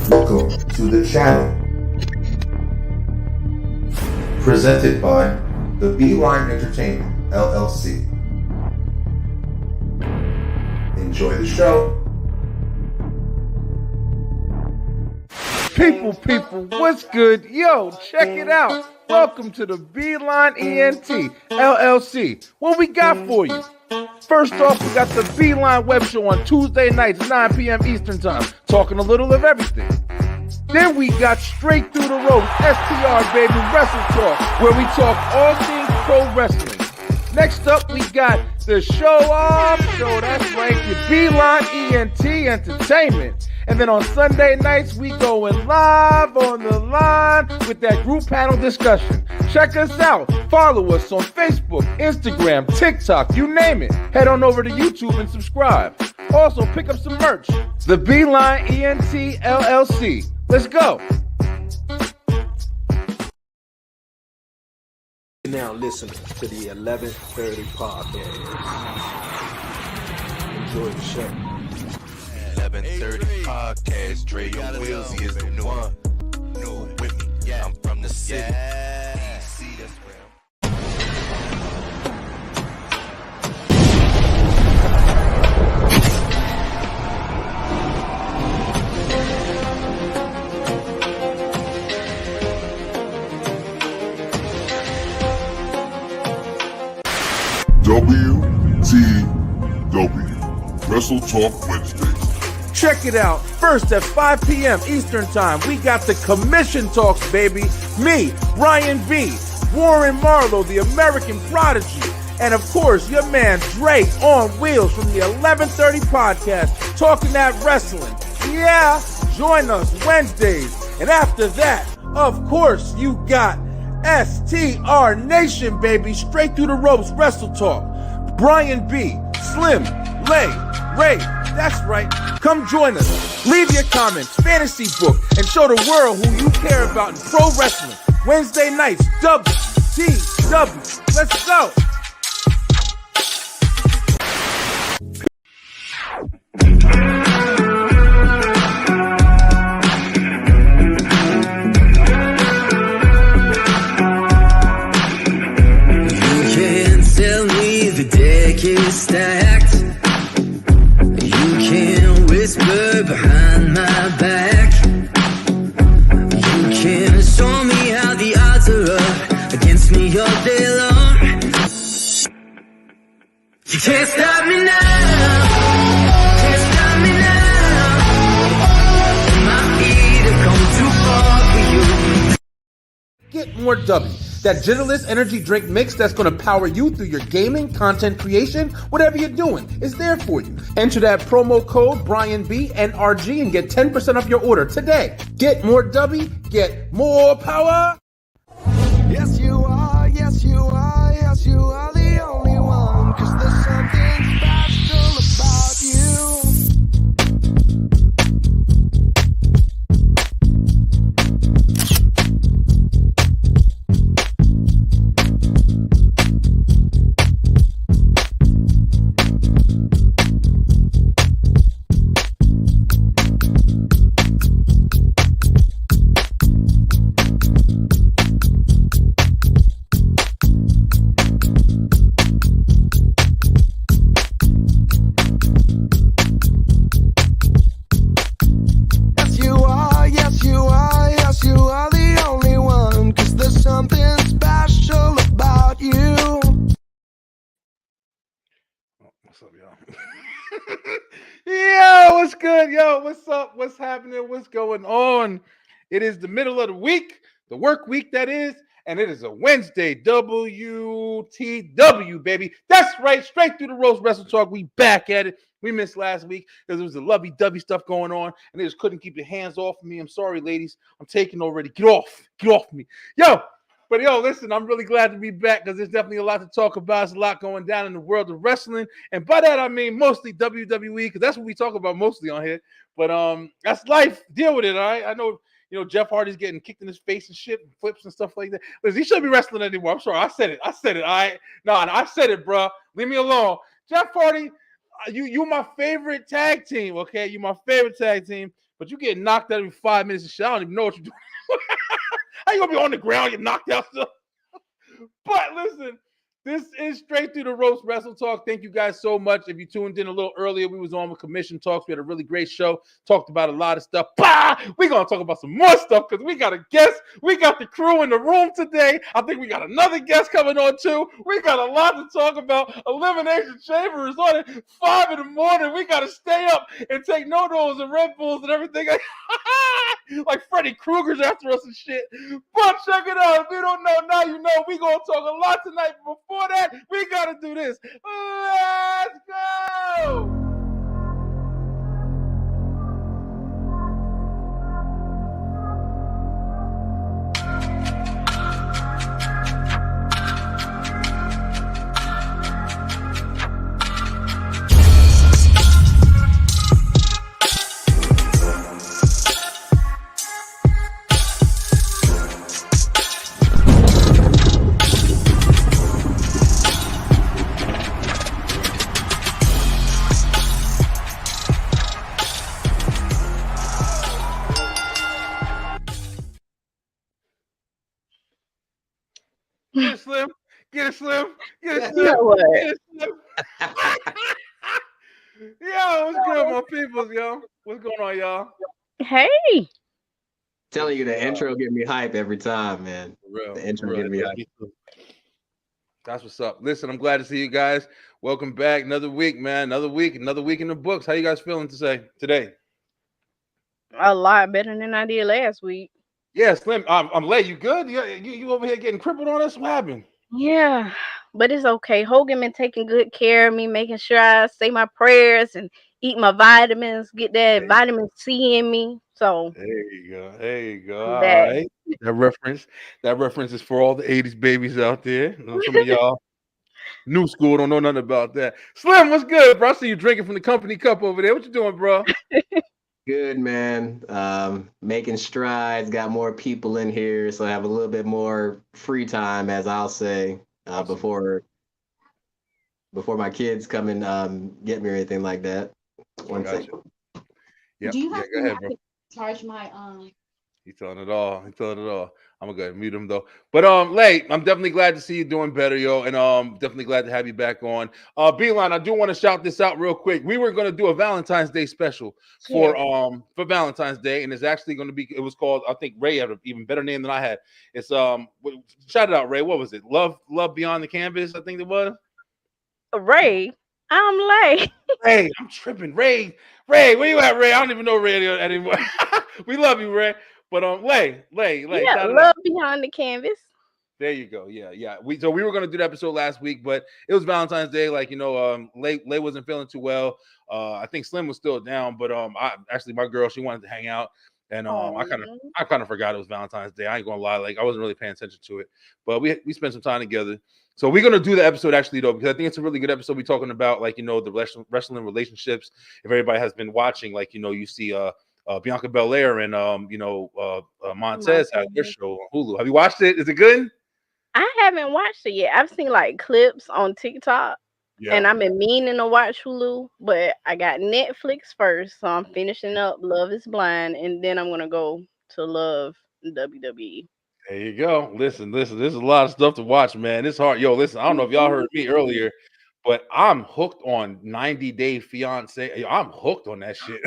Welcome to the channel. Presented by the Beeline Entertainment, LLC. Enjoy the show. People, what's good? Yo, check it out. Welcome to the Beeline ENT, LLC. What we got for you? First off, we got the Beeline Web Show on Tuesday nights, 9 p.m. Eastern Time, talking a little of everything. Then we got Straight Through the Ropes, STR, baby, Wrestletalk, where we talk all things pro wrestling. Next up, we got the Show Off Show, that's right, the Beeline ENT Entertainment. And then on Sunday nights, we going live on the line with that group panel discussion. Check us out. Follow us on Facebook, Instagram, TikTok, you name it. Head on over to YouTube and subscribe. Also, pick up some merch. The Beeline ENT LLC. Let's go. Now listen to the 11:30 podcast. Enjoy the show. 11:30 podcast. Dre and Willsy is the new one. New with me. Yeah. I'm from the city. Yeah. See, that's real. WTW Wrestletalk Wednesdays. Check it out. First at 5 p.m. Eastern Time, we got the Commission Talks, baby. Me, Brian B., Warren Marlowe, the American Prodigy, and of course, your man Dre on Wheels from the 11:30 podcast, talking that wrestling. Yeah, join us Wednesdays. And after that, of course, you got STR Nation, baby. Straight Through the Ropes Wrestle Talk. Brian B., Slim, Lay, Ray, that's right. Come join us. Leave your comments, fantasy book, and show the world who you care about in pro wrestling. Wednesday nights, WTW. Let's go. Stacked. You can whisper behind my back. You can show me how the odds are up against me all day long. You can't stop me now. Can't stop me now. My feet have come too far for you. Get more W. That Gentlest energy drink mix that's going to power you through your gaming, content creation, whatever you're doing, is there for you. Enter that promo code BrianB NRG and get 10% off your order today. Get more W, get more power. Yes, you are, yes, you are, yes, you are the only one. 'Cause there's something special about you. Yo, what's good? Yo, what's up? What's happening? What's going on? It is the middle of the week, the work week that is, and it is a Wednesday, WTW, baby. That's right, Straight Through the Ropes Wrestle Talk. We back at it. We missed last week because there was a lovey-dovey stuff going on, and they just couldn't keep your hands off of me. I'm sorry, ladies. I'm taking already. Get off me. Yo, but yo, listen, I'm really glad to be back because there's definitely a lot to talk about. There's a lot going down in the world of wrestling. And by that, I mean mostly WWE because that's what we talk about mostly on here. But that's life. Deal with it, all right? I know, Jeff Hardy's getting kicked in his face and shit, and flips and stuff like that. Listen, he shouldn't be wrestling anymore. I'm sorry. I said it, all right? No, I said it, bro. Leave me alone. Jeff Hardy, you my favorite tag team, okay? You my favorite tag team. but you get knocked out every 5 minutes of shit. I don't even know what you're doing. How you gonna be on the ground, get knocked out still? But listen, this is Straight Through the Ropes Wrestle Talk. Thank you guys so much. If you tuned in a little earlier, we was on with Commission Talks. We had a really great show. Talked about a lot of stuff. We're going to talk about some more stuff because we got a guest. We got the crew in the room today. I think we got another guest coming on too. We got a lot to talk about. Elimination Chamber is on at 5 in the morning. We got to stay up and take no-nos and Red Bulls and everything. Like Freddy Krueger's after us and shit. But check it out. If you don't know, now you know. We going to talk a lot tonight. But before that, we got to do this. Let's go! Get it, Slim. Get it, Slim. Get it, Slim. You know what? Get it, Slim. Yo, what's good, my peoples, yo? What's going on, y'all? Hey. Telling you the intro get me hype every time, man. For real. The intro For real. get me hype. That's what's up. Listen, I'm glad to see you guys. Welcome back. Another week, man. Another week in the books. How you guys feeling today? A lot better than I did last week. Yeah, Slim. I'm late. You good? You over here getting crippled on us? What happened? Yeah, but it's okay. Hogan been taking good care of me, making sure I say my prayers and eat my vitamins, get that vitamin C in me. So There you go. There you go. I'm All back. right. That reference is for all the 80s babies out there. You know, some of y'all new school don't know nothing about that. Slim, what's good, bro? I see you drinking from the company cup over there. What you doing, bro? Good, man. Making strides. Got more people in here, so I have a little bit more free time, as I'll say, before my kids come and get me or anything like that. One second. Yep. Do you have go ahead, bro. to charge my He's telling it all. I'm gonna go ahead and mute him though. But Lay, I'm definitely glad to see you doing better, yo, and definitely glad to have you back on. Beeline, I do want to shout this out real quick. We were gonna do a Valentine's Day special for Valentine's Day, and it's actually gonna be. It was called, I think Ray had an even better name than I had. It's shout it out, Ray. What was it? Love Beyond the Canvas, I think it was. Ray, I'm late. Ray, I'm tripping. Ray, where you at, Ray? I don't even know Ray anymore. We love you, Ray. But Lay. Yeah, love behind the canvas. There you go. Yeah. We were gonna do the episode last week, but it was Valentine's Day. Like, you know, Lay wasn't feeling too well. I think Slim was still down, but my girl, she wanted to hang out, and I kind of forgot it was Valentine's Day. I ain't gonna lie, like I wasn't really paying attention to it, but we spent some time together. So we're gonna do the episode actually though, because I think it's a really good episode. We're talking about, like, you know, the wrestling relationships. If everybody has been watching, like, you know, you see Bianca Belair and Montez had their show on Hulu. Have you watched it? Is it good? I haven't watched it yet. I've seen like clips on TikTok, and I've been meaning to watch Hulu, but I got Netflix first, so I'm finishing up Love Is Blind, and then I'm gonna go to Love WWE. There you go. Listen. There's a lot of stuff to watch, man. It's hard. Yo, listen. I don't know if y'all heard me earlier, but I'm hooked on 90 Day Fiance. I'm hooked on that shit.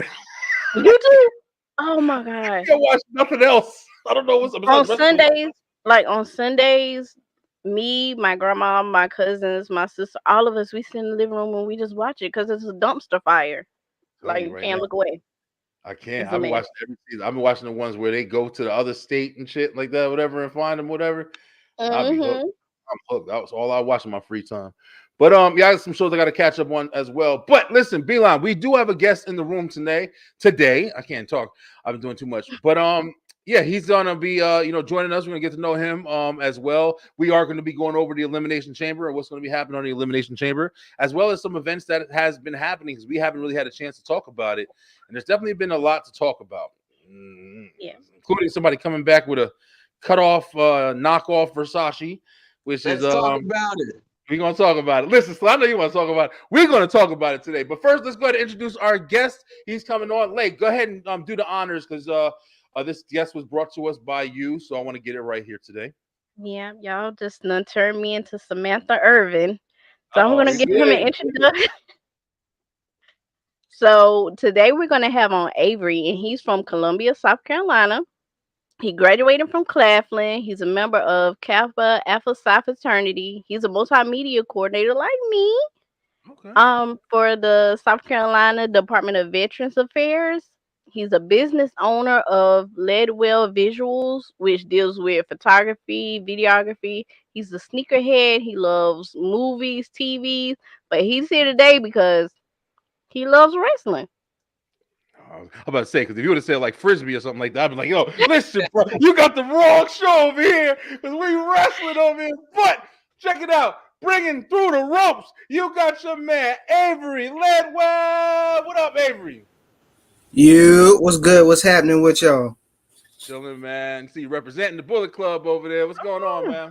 You do? Oh my gosh. I can't watch nothing else. I don't know what's on Sundays. Like on Sundays, me, my grandma, my cousins, my sister, all of us, we sit in the living room and we just watch it because it's a dumpster fire. Like you can't look away. I can't. I've been watching every season. I've been watching the ones where they go to the other state and shit like that, whatever, and find them, whatever. I'll be hooked. I'm hooked. That was all I watch in my free time. But I got some shows I got to catch up on as well. But listen, Beeline, we do have a guest in the room today. I can't talk. I've been doing too much. But yeah, he's gonna be joining us. We're gonna get to know him as well. We are going to be going over the Elimination Chamber and what's going to be happening on the Elimination Chamber, as well as some events that has been happening, because we haven't really had a chance to talk about it. And there's definitely been a lot to talk about. Yeah. Including somebody coming back with a cut off knockoff Versace, which Let's is talk about it. We're going to talk about it. Listen, so I know you want to talk about it. We're going to talk about it today. But first, let's go ahead and introduce our guest. He's coming on late. Go ahead and do the honors because this guest was brought to us by you. So I want to get it right here today. Yeah, y'all just done turned me into Samantha Irvin. So I'm gonna You give him an did. introduction. So today we're gonna have on Avery, and he's from Columbia, South Carolina. He graduated from Claflin. He's a member of Kappa Alpha Psi fraternity. He's a multimedia coordinator like me. Okay. For the South Carolina Department of Veterans Affairs. He's a business owner of LEDWELL Visuals, which deals with photography, videography. He's a sneakerhead. He loves movies, TVs, but he's here today because he loves wrestling. I'm about to say, because if you would have said like Frisbee or something like that, I'd be like, yo, listen, bro, you got the wrong show over here because we wrestling over here. But check it out. Bringing through the ropes, you got your man, Avery Ledwell. What up, Avery? You, what's good? What's happening with y'all? Chilling, man. See you representing the Bullet Club over there. What's going on, man?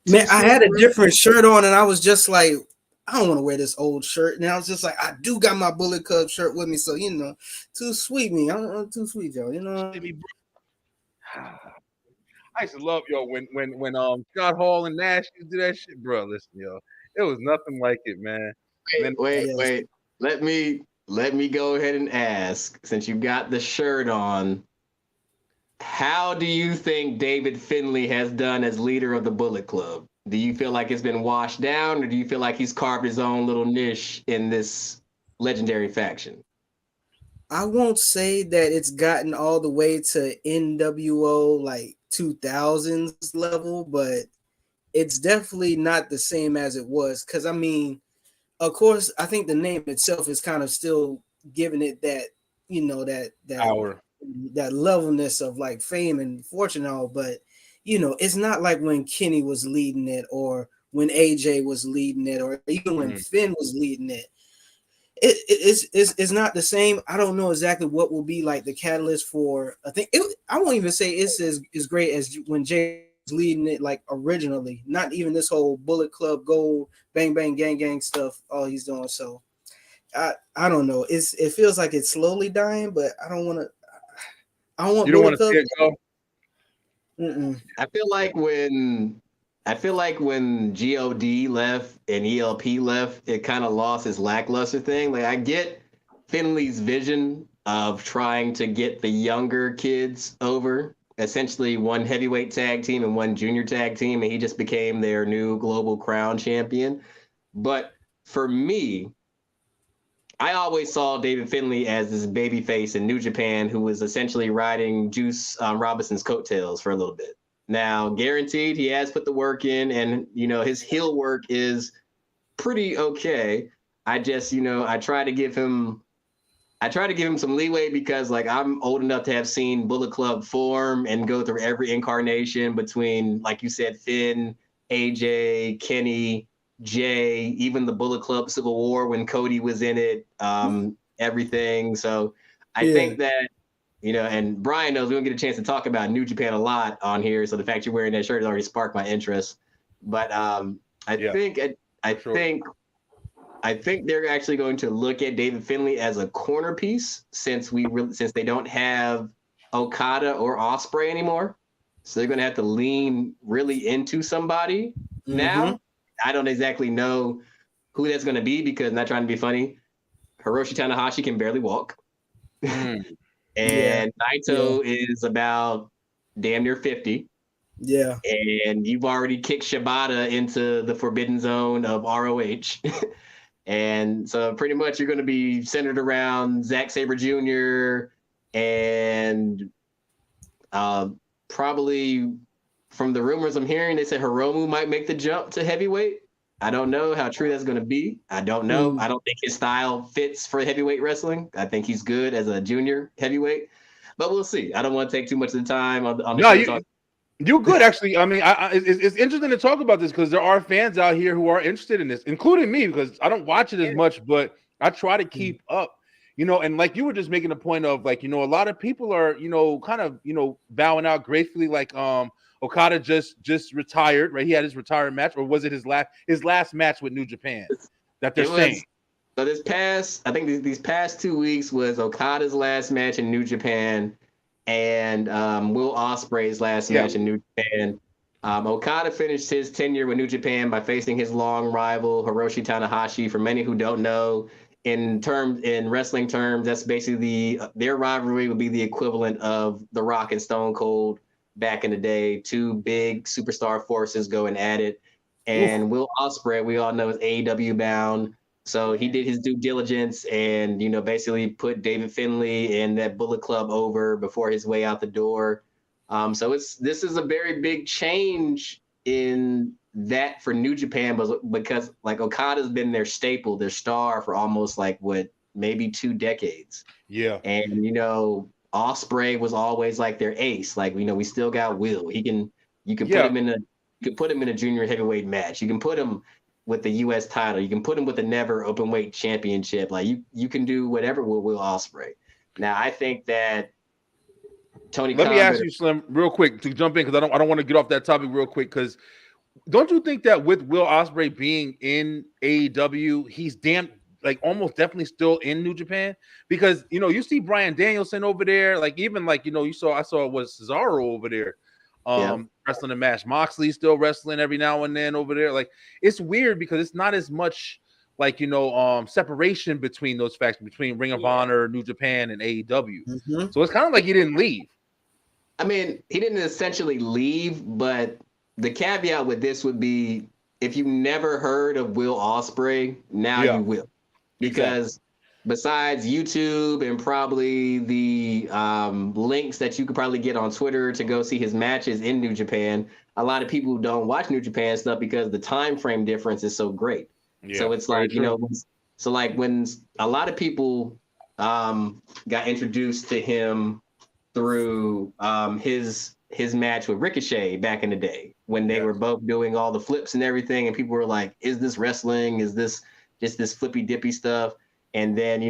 Man, I had a different shirt on and I was just like, I don't want to wear this old shirt. And I was just like, I do got my Bullet Club shirt with me. So, too sweet me. I'm too sweet, y'all. I used to love when Scott Hall and Nash used to do that shit, bro. Listen, yo, it was nothing like it, man. Wait. Let me go ahead and ask, since you got the shirt on, how do you think David Finlay has done as leader of the Bullet Club? Do you feel like it's been washed down, or do you feel like he's carved his own little niche in this legendary faction? I won't say that it's gotten all the way to NWO like 2000s level, but it's definitely not the same as it was. Because, I mean, of course, I think the name itself is kind of still giving it that, that levelness of like fame and fortune and all, but it's not like when Kenny was leading it or when AJ was leading it or even when Finn was leading it. It's not the same. I don't know exactly what will be like the catalyst for. I won't even say it's as great as when Jay was leading it like originally. Not even this whole Bullet Club Gold Bang Bang Gang Gang stuff. All he's doing. So I don't know. It feels like it's slowly dying, but I don't want to. I don't want. You don't want to see it go. I feel like when God left and ELP left, it kind of lost its lackluster thing. Like, I get Finley's vision of trying to get the younger kids over, essentially one heavyweight tag team and one junior tag team, and he just became their new global crown champion. But for me, I always saw David Finlay as this babyface in New Japan who was essentially riding Juice Robinson's coattails for a little bit. Now, guaranteed, he has put the work in, and his heel work is pretty okay. I just, I try to give him some leeway because, like, I'm old enough to have seen Bullet Club form and go through every incarnation between, like you said, Finn, AJ, Kenny, Jay, even the Bullet Club Civil War when Cody was in it, everything. So I think that, and Brian knows we don't get a chance to talk about New Japan a lot on here. So the fact you're wearing that shirt has already sparked my interest. But I think they're actually going to look at David Finlay as a corner piece since they don't have Okada or Ospreay anymore. So they're going to have to lean really into somebody now. I don't exactly know who that's going to be because, not trying to be funny, Hiroshi Tanahashi can barely walk. And Naito is about damn near 50. Yeah. And you've already kicked Shibata into the forbidden zone of ROH. And so pretty much you're going to be centered around Zack Sabre Jr. and probably, from the rumors I'm hearing, they said Hiromu might make the jump to heavyweight. I don't know how true that's going to be. I don't know. I don't think his style fits for heavyweight wrestling. I think he's good as a junior heavyweight, but we'll see. I don't want to take too much of the time on the show. You're good, actually. I mean, it's interesting to talk about this because there are fans out here who are interested in this, including me, because I don't watch it as much, but I try to keep up. And like you were just making a point of, like, a lot of people are, kind of, bowing out gracefully, like Okada just retired, right? He had his retirement match, or was it his last match with New Japan that they're saying? So I think these past 2 weeks was Okada's last match in New Japan, and Will Ospreay's last match in New Japan. Okada finished his tenure with New Japan by facing his long rival Hiroshi Tanahashi. For many who don't know, in wrestling terms, that's basically their rivalry would be the equivalent of The Rock and Stone Cold back in the day. Two big superstar forces going at it, and Will Ospreay, we all know, is AEW bound. So he did his due diligence and, basically put David Finlay and that Bullet Club over before his way out the door. So this is a very big change in that for New Japan, because like Okada's been their staple, their star for almost maybe 2 decades. Yeah. And, Ospreay was always like their ace. Like, we still got Will. You can put him in a junior heavyweight match. You can put him with the U.S. title. You can put him with the Never Openweight Championship. Like you can do whatever with Will Ospreay. Now, I think that Tony. Let me ask you, Slim, real quick to jump in, because I don't want to get off that topic real quick. Because don't you think that with Will Ospreay being in AEW, he's almost definitely still in New Japan? Because you see Bryan Danielson over there, I saw it was Cesaro over there. Wrestling a match. Moxley's still wrestling every now and then over there. Like, it's weird because it's not as much separation between those facts, between Ring of Honor, New Japan, and AEW. So it's kind of like he didn't leave. I mean, he didn't essentially leave, but the caveat with this would be, if you never heard of Will Ospreay, now you will. Because besides YouTube and probably the links that you could probably get on Twitter to go see his matches in New Japan, a lot of people don't watch New Japan stuff because the time frame difference is so great. So it's like, when a lot of people got introduced to him through his match with Ricochet back in the day, when they were both doing all the flips and everything, and people were like, is this wrestling? Is this just this flippy dippy stuff? And then,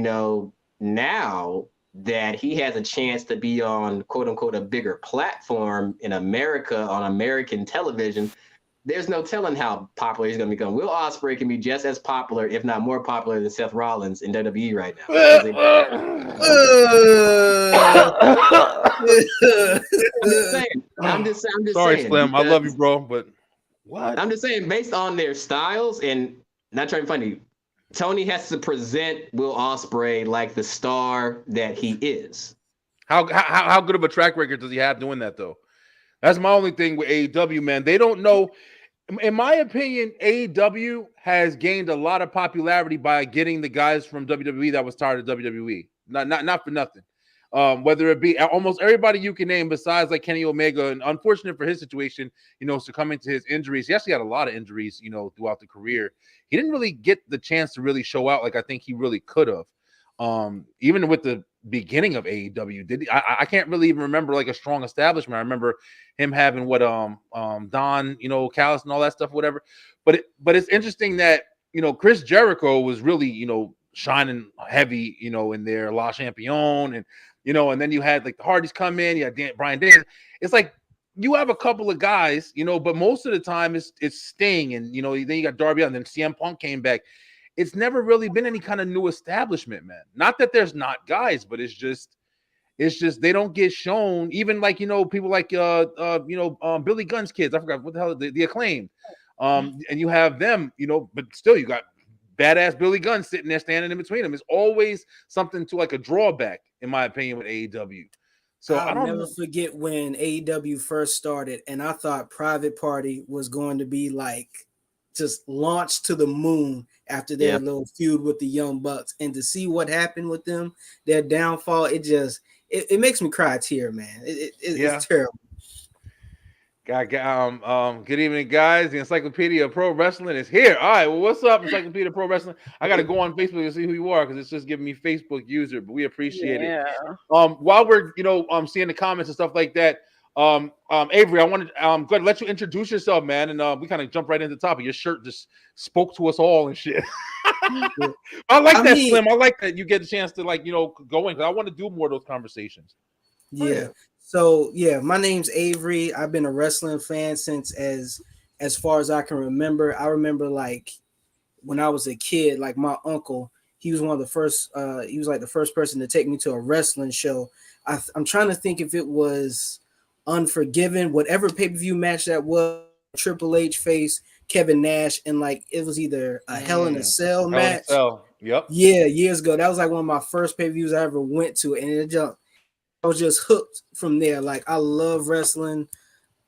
now that he has a chance to be on, quote unquote, a bigger platform in America on American television, there's no telling how popular he's going to become. Will Ospreay can be just as popular, if not more popular, than Seth Rollins in WWE right now. I'm just Sorry, saying. Slim. I love you, bro, but what? I'm just saying, based on their styles, and not trying to be funny, Tony has to present Will Ospreay like the star that he is. How good of a track record does he have doing that, though? That's my only thing with AEW, man. They don't know. In my opinion, AEW has gained a lot of popularity by getting the guys from WWE that was tired of WWE. Not for nothing. Whether it be almost everybody you can name besides like Kenny Omega, and unfortunate for his situation, succumbing to his injuries. He actually had a lot of injuries, throughout the career. He didn't really get the chance to really show out like I think he really could have. Even with the beginning of AEW, I can't really even remember like a strong establishment. I remember him having Don, Callis and all that stuff, whatever. But it's interesting that Chris Jericho was really shining heavy, in their La Champion, and and then you had like the Hardys come in, you had Bryan Danielson. It's like you have a couple of guys, but most of the time it's Sting, and then you got Darby, and then CM Punk came back. It's never really been any kind of new establishment, man. Not that there's not guys, but it's just they don't get shown. Even like people like Billy Gunn's kids. I forgot what the hell the Acclaimed. And you have them, but still you got badass Billy Gunn sitting there standing in between them. It's always something to like a drawback, in my opinion, with AEW. So I'll never forget when AEW first started, and I thought Private Party was going to be like just launched to the moon after their little feud with the Young Bucks, and to see what happened with them, their downfall, it makes me cry a tear, man. It's terrible. Good evening, guys. The Encyclopedia of Pro Wrestling is here. All right, well, what's up, Encyclopedia of Pro Wrestling? I got to go on Facebook to see who you are because it's just giving me Facebook user, but we appreciate it. While we're seeing the comments and stuff like that, Avery, I wanted go ahead and let you introduce yourself, man, and we kind of jump right into the topic. Your shirt just spoke to us all and shit. I like that, Slim. I like that you get a chance to go in because I want to do more of those conversations. Yeah. So yeah, my name's Avery. I've been a wrestling fan since as far as I can remember. I remember like when I was a kid, like my uncle, he was one of the first. He was like the first person to take me to a wrestling show. I'm trying to think if it was Unforgiven, whatever pay per view match that was. Triple H face Kevin Nash, and like it was either a Hell in a Cell Hell in a match. Cell. Yep. Yeah, years ago. That was like one of my first pay per views I ever went to, and I was just hooked from there. Like I love wrestling.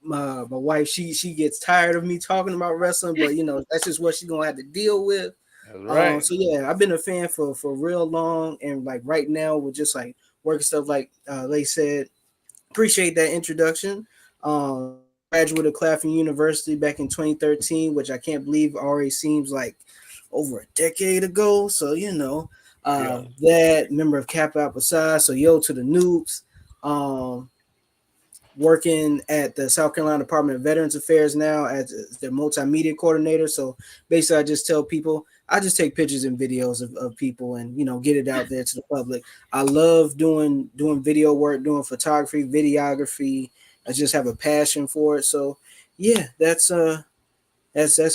My wife, she gets tired of me talking about wrestling, but you know that's just what she's gonna have to deal with. That's right. So yeah, I've been a fan for real long, and like right now we're just like working stuff like they said. Appreciate that introduction. Graduate of Claflin University back in 2013, which I can't believe already seems like over a decade ago. So you know, that member of Kappa Alpha Psi. So yo to the noobs. Working at the South Carolina Department of Veterans Affairs now as the multimedia coordinator. So basically, I just tell people, I just take pictures and videos of people and, you know, get it out there to the public. I love doing video work, doing photography, videography. I just have a passion for it. So yeah, that's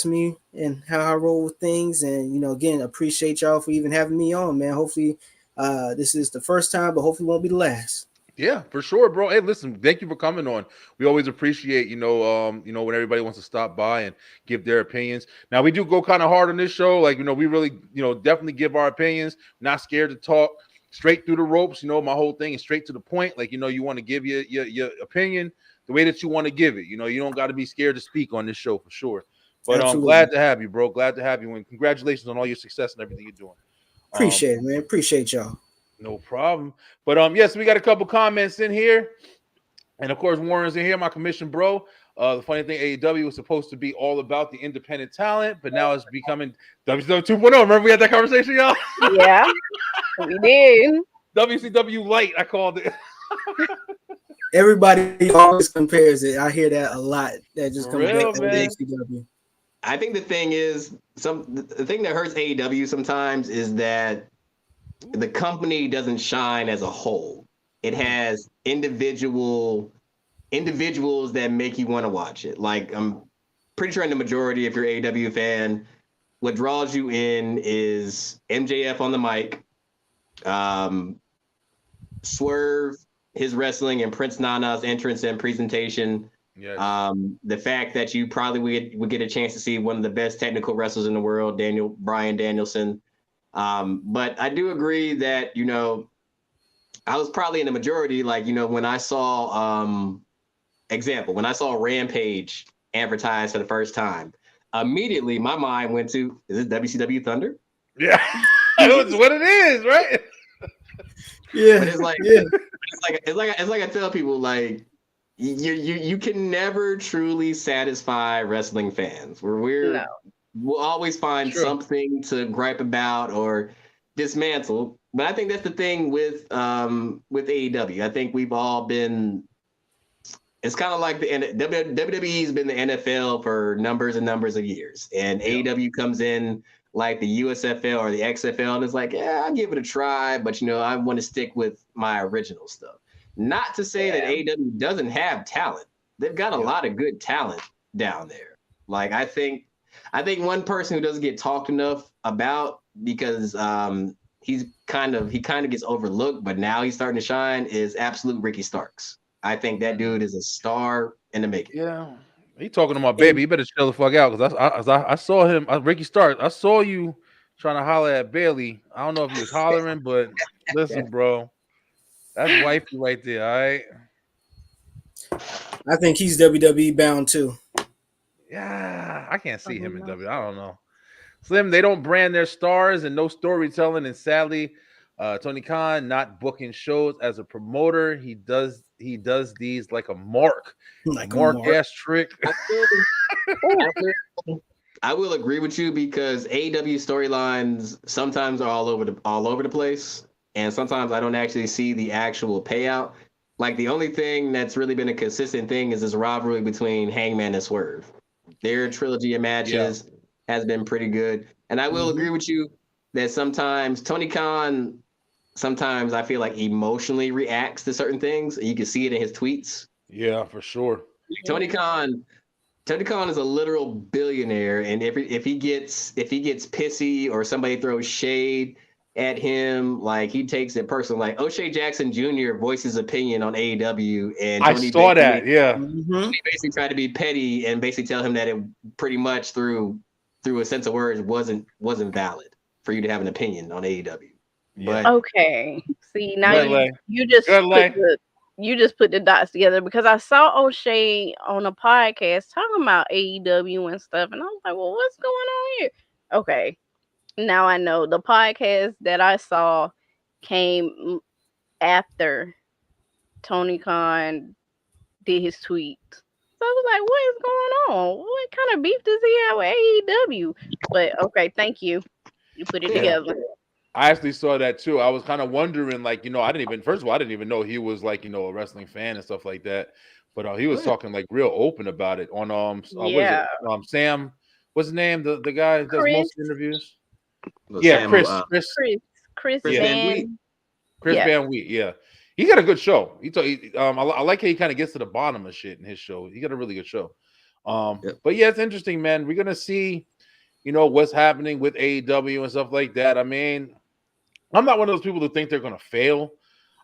me and how I roll with things. And, you know, again, appreciate y'all for even having me on, man. Hopefully this is the first time, but hopefully won't be the last. Yeah, for sure, bro. Hey, listen, thank you for coming on. We always appreciate, when everybody wants to stop by and give their opinions. Now, we do go kind of hard on this show. Like, we really, definitely give our opinions. Not scared to talk straight through the ropes. My whole thing is straight to the point. Like, you want to give your opinion the way that you want to give it. You don't got to be scared to speak on this show for sure. But I'm glad to have you, bro. Glad to have you. And congratulations on all your success and everything you're doing. Appreciate it, man. Appreciate y'all. No problem. But yes, we got a couple comments in here. And of course, Warren's in here, my commission bro. The funny thing, AEW was supposed to be all about the independent talent, but now it's becoming WCW 2.0. Remember we had that conversation, y'all? Yeah, we did. WCW Light, I called it. Everybody always compares it. I hear that a lot. That just comes back to WCW. I think the thing is, the thing that hurts AEW sometimes is that the company doesn't shine as a whole. It has individuals that make you want to watch it. Like, I'm pretty sure in the majority, if you're an AEW fan, what draws you in is MJF on the mic, Swerve, his wrestling, and Prince Nana's entrance and presentation. Yes. The fact that you probably would get a chance to see one of the best technical wrestlers in the world, Bryan Danielson. But I do agree that, I was probably in the majority, like, when I saw, when I saw Rampage advertised for the first time, immediately my mind went to, is it WCW Thunder? Yeah, that's what it is, right? Yeah. But it's like, it's like I tell people, like, you can never truly satisfy wrestling fans. We'll always find something to gripe about or dismantle. But I think that's the thing with AEW. I think we've all been. It's kind of like WWE's been the NFL for numbers and numbers of years, and AEW comes in like the USFL or the XFL, and it's like, yeah, I'll give it a try, but I want to stick with my original stuff. Not to say that AEW doesn't have talent. They've got a lot of good talent down there. Like, I think one person who doesn't get talked enough about because he kind of gets overlooked, but now he's starting to shine, is Absolute Ricky Starks. I think that dude is a star in the making. Yeah, he talking to my baby. You better chill the fuck out because I saw him, Ricky Starks. I saw you trying to holler at Bailey. I don't know if he was hollering, but listen, bro, that's wifey right there. All right. I think he's WWE bound too. Yeah, I can't see him in WWE. I don't know. Slim, they don't brand their stars and no storytelling. And sadly, Tony Khan not booking shows as a promoter. He does these like a mark, ass trick. I will agree with you because AEW storylines sometimes are all over the place, and sometimes I don't actually see the actual payout. Like, the only thing that's really been a consistent thing is this rivalry between Hangman and Swerve. Their trilogy of matches has been pretty good. And I will agree with you that sometimes Tony Khan sometimes I feel like emotionally reacts to certain things. You can see it in his tweets. Yeah, for sure. Tony Khan is a literal billionaire, and if he gets pissy or somebody throws shade at him, like he takes it personal. Like O'Shea Jackson Jr. voiced his opinion on AEW, and I saw that. Yeah, Tony basically tried to be petty and basically tell him that it pretty much through a sense of words wasn't valid for you to have an opinion on AEW. But okay, see now Good you just Good put lay. the dots together because I saw O'Shea on a podcast talking about AEW and stuff, and I was like, well, what's going on here? Okay, now I know the podcast that I saw came after Tony Khan did his tweet. So I was like, what is going on? What kind of beef does he have with AEW? But okay, thank you. You put it together. I actually saw that too. I was kind of wondering, like, I didn't even know he was like, a wrestling fan and stuff like that. But he was talking like real open about it on what is it? Sam, what's his name? The guy that does most interviews. Yeah, Sam, Chris Van Wheat. Chris Van Wheat. Yeah, he got a good show. I like how he kind of gets to the bottom of shit in his show. He got a really good show. But yeah, it's interesting, man. We're gonna see, what's happening with AEW and stuff like that. I mean, I'm not one of those people who think they're gonna fail.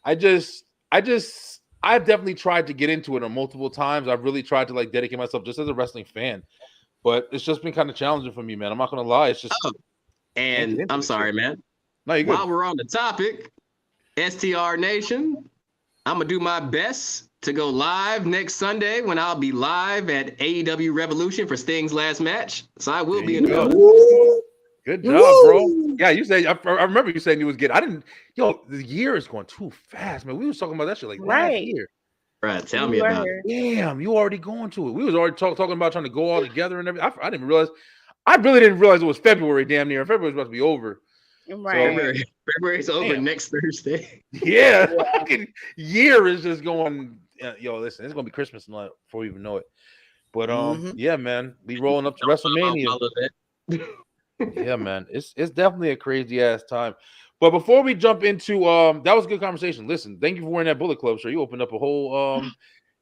I've definitely tried to get into it on multiple times. I've really tried to like dedicate myself just as a wrestling fan, but it's just been kind of challenging for me, man. I'm not gonna lie. It's just and I'm sorry, man. No, you're good. While we're on the topic, STR Nation, I'm gonna do my best to go live next Sunday when I'll be live at AEW Revolution for Sting's last match. So I will be in the building. Good job, bro. Yeah, you said I remember you saying you was getting. The year is going too fast, man. We was talking about that shit like last year. Right, tell me about it. Damn, you already going to it. We was already talking about trying to go all together and everything. I didn't realize. I really didn't realize it was February. Damn near February's about to be over. Right. So, February's over next Thursday. Yeah, fucking year is just going. Listen, it's gonna be Christmas before we even know it. But yeah, man, we rolling up to WrestleMania. Yeah, man, it's definitely a crazy ass time. But before we jump into that was a good conversation. Listen, thank you for wearing that Bullet Club shirt. You opened up a whole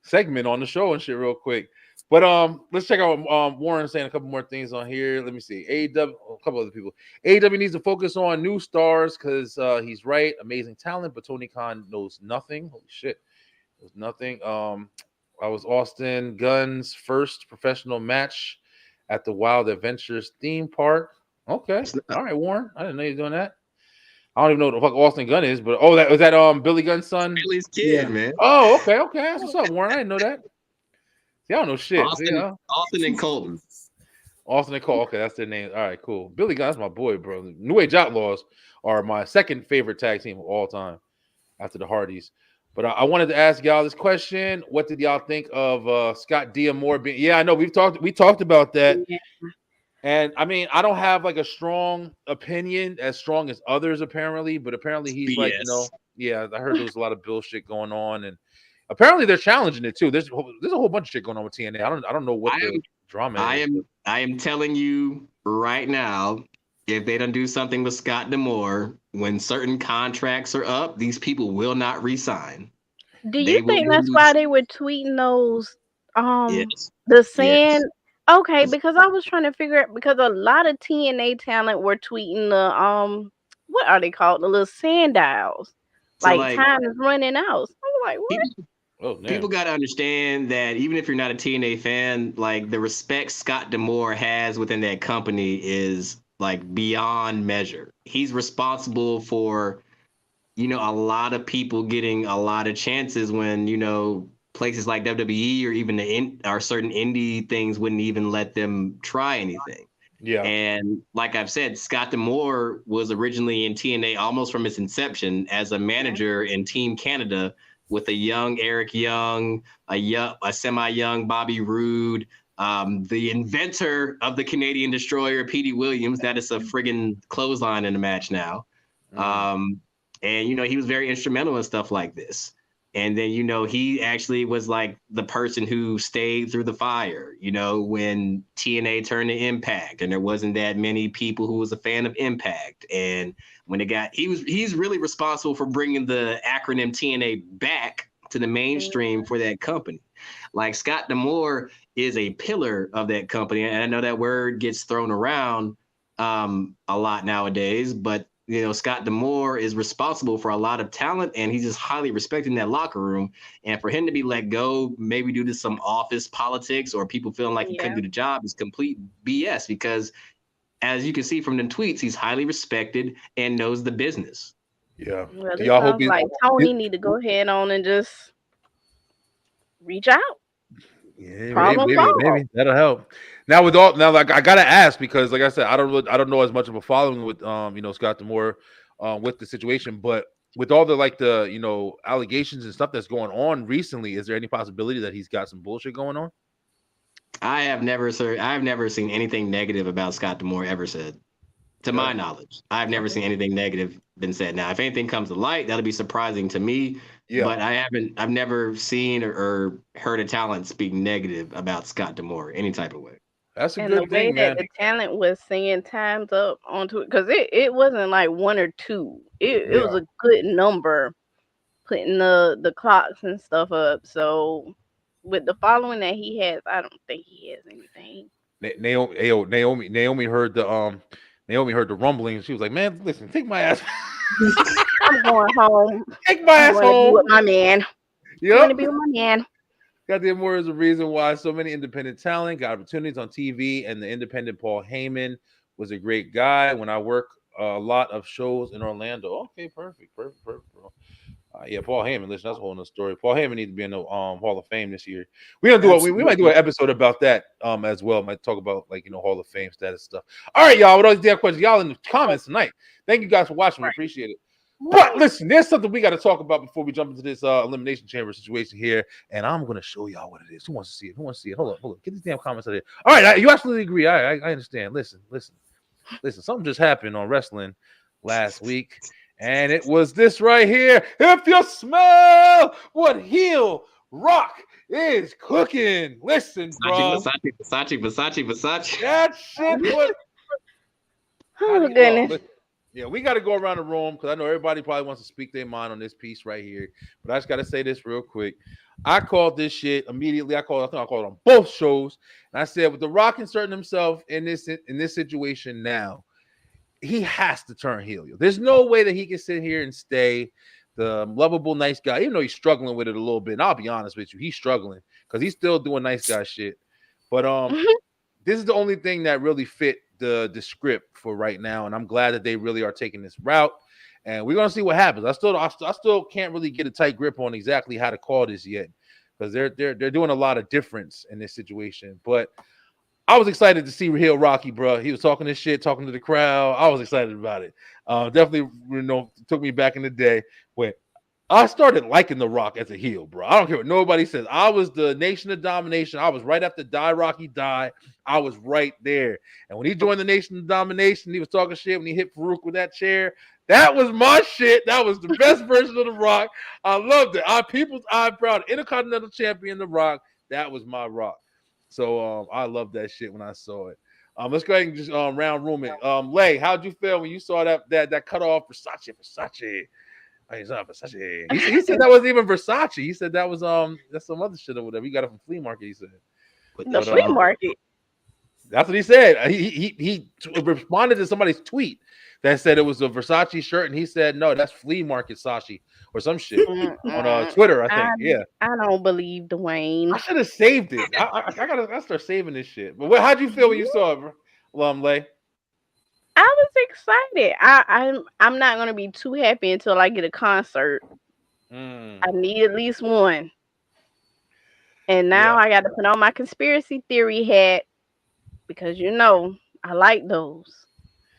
segment on the show and shit real quick. But let's check out Warren saying a couple more things on here. Let me see. AEW, a couple other people. AEW needs to focus on new stars because he's right. Amazing talent, but Tony Khan knows nothing. Holy shit, knows nothing. I was Austin Gunn's first professional match at the Wild Adventures theme park. Okay. All right, Warren. I didn't know you were doing that. I don't even know what the fuck Austin Gunn is, but that was that Billy Gunn's son? Billy's kid, man. Oh, okay. That's what's up, Warren. I didn't know that. See, I don't know shit. Austin and Colton. Austin and Cole. Okay, that's their name. All right, cool. Billy Gunn, that's my boy, bro. New Age Outlaws are my second favorite tag team of all time after the Hardys. But I wanted to ask y'all this question. What did y'all think of Scott D'Amore being? Yeah, I know we talked about that. Yeah. And I mean, I don't have like a strong opinion as strong as others apparently, but apparently he's BS. Like, yeah, I heard there was a lot of bullshit going on, and apparently they're challenging it too. There's a whole bunch of shit going on with TNA. I don't know what the drama is. I am telling you right now, if they don't do something with Scott D'Amore, when certain contracts are up, these people will not resign. Do you think that's why they were tweeting those the sand? Yes. Okay, because I was trying to figure out because a lot of TNA talent were tweeting the what are they called? The little sand dials. So like time is running out. So I'm like, what? People got to understand that even if you're not a TNA fan, like the respect Scott D'Amore has within that company is like beyond measure. He's responsible for, a lot of people getting a lot of chances when, places like WWE or even or certain indie things wouldn't even let them try anything. Yeah. And like I've said, Scott D'Amore was originally in TNA almost from its inception as a manager in Team Canada with a young Eric Young, a semi-young Bobby Roode, the inventor of the Canadian Destroyer, Petey Williams. That is a friggin' clothesline in the match now. And, he was very instrumental in stuff like this. And then, he actually was like the person who stayed through the fire, when TNA turned to Impact and there wasn't that many people who was a fan of Impact. And when he's really responsible for bringing the acronym TNA back to the mainstream for that company. Like Scott D'Amore is a pillar of that company, and I know that word gets thrown around a lot nowadays, but Scott D'Amore is responsible for a lot of talent, and he's just highly respected in that locker room. And for him to be let go, maybe due to some office politics or people feeling like he couldn't do the job, is complete BS. Because as you can see from the tweets, he's highly respected and knows the business. Yeah. Well, it sounds like Tony need to go ahead on and just reach out. Yeah, maybe that'll help. Now like I gotta ask, because like I said, I don't know as much of a following with Scott D'Amore with the situation, but with all the allegations and stuff that's going on recently, is there any possibility that he's got some bullshit going on? I've never seen anything negative about Scott D'Amore ever said. To my knowledge, I've never seen anything negative been said. Now, if anything comes to light, that'll be surprising to me. Yeah. But I've never seen or heard a talent speak negative about Scott D'Amore any type of way. That's a and good the way thing, man. that the talent was saying times up onto it, because it wasn't like one or two. It was a good number, putting the clocks and stuff up. So with the following that he has, I don't think he has anything. Naomi heard the rumbling. She was like, "Man, listen, take my ass. I'm going home. Take my ass home with my man. Yep. I'm going to be with my man." Scott D'Amore is the reason why so many independent talent got opportunities on TV, and the independent Paul Heyman was a great guy. When I work a lot of shows in Orlando. Okay, perfect, bro. Yeah, Paul Heyman. Listen, that's a whole nother story. Paul Heyman needs to be in the Hall of Fame this year. We're gonna do we might do an episode about that as well. Might talk about Hall of Fame status stuff. All right, y'all. With all these damn questions, y'all in the comments tonight. Thank you guys for watching. We appreciate it. But listen, there's something we got to talk about before we jump into this elimination chamber situation here, and I'm gonna show y'all what it is. Who wants to see it? Hold on. Get these damn comments out of here. All right, you absolutely agree. I understand. Listen. Something just happened on wrestling last week. And it was this right here. If you smell what heel Rock is cooking, listen, bro. Versace. That shit was. Oh, goodness. Yeah, we got to go around the room because I know everybody probably wants to speak their mind on this piece right here. But I just got to say this real quick. I called this shit immediately. I called it on both shows. And I said, with The Rock inserting himself in this situation now, he has to turn heel. There's no way that he can sit here and stay the lovable nice guy, even though he's struggling with it a little bit. And I'll be honest with you, he's struggling because he's still doing nice guy shit. But this is the only thing that really fit the script for right now, and I'm glad that they really are taking this route. And we're gonna see what happens. I still can't really get a tight grip on exactly how to call this yet because they're doing a lot of difference in this situation. But I was excited to see heel Rocky, bro. He was talking this shit, talking to the crowd. I was excited about it. Definitely, took me back in the day when I started liking The Rock as a heel, bro. I don't care what nobody says. I was the Nation of Domination. I was right after Die Rocky Die. I was right there. And when he joined the Nation of Domination, he was talking shit when he hit Farouk with that chair. That was my shit. That was the best version of The Rock. I loved it. People's eye proud, Intercontinental Champion The Rock. That was my Rock. So I loved that shit when I saw it. Let's go ahead and just round room it. Lay, how'd you feel when you saw that cut off Versace? It's not Versace. He said that wasn't even Versace. He said that was that's some other shit or whatever. He got it from flea market. He said the flea market. That's what he said. He responded to somebody's tweet that said it was a Versace shirt, and he said no, that's flea market Sashi or some shit on Twitter. I think. I don't believe Dwayne. I should have saved it. I gotta start saving this shit. But how'd you feel when you saw it, Lay? I was excited. I'm not gonna be too happy until I get a concert. I need at least one. And now I got to put on my conspiracy theory hat because I like those.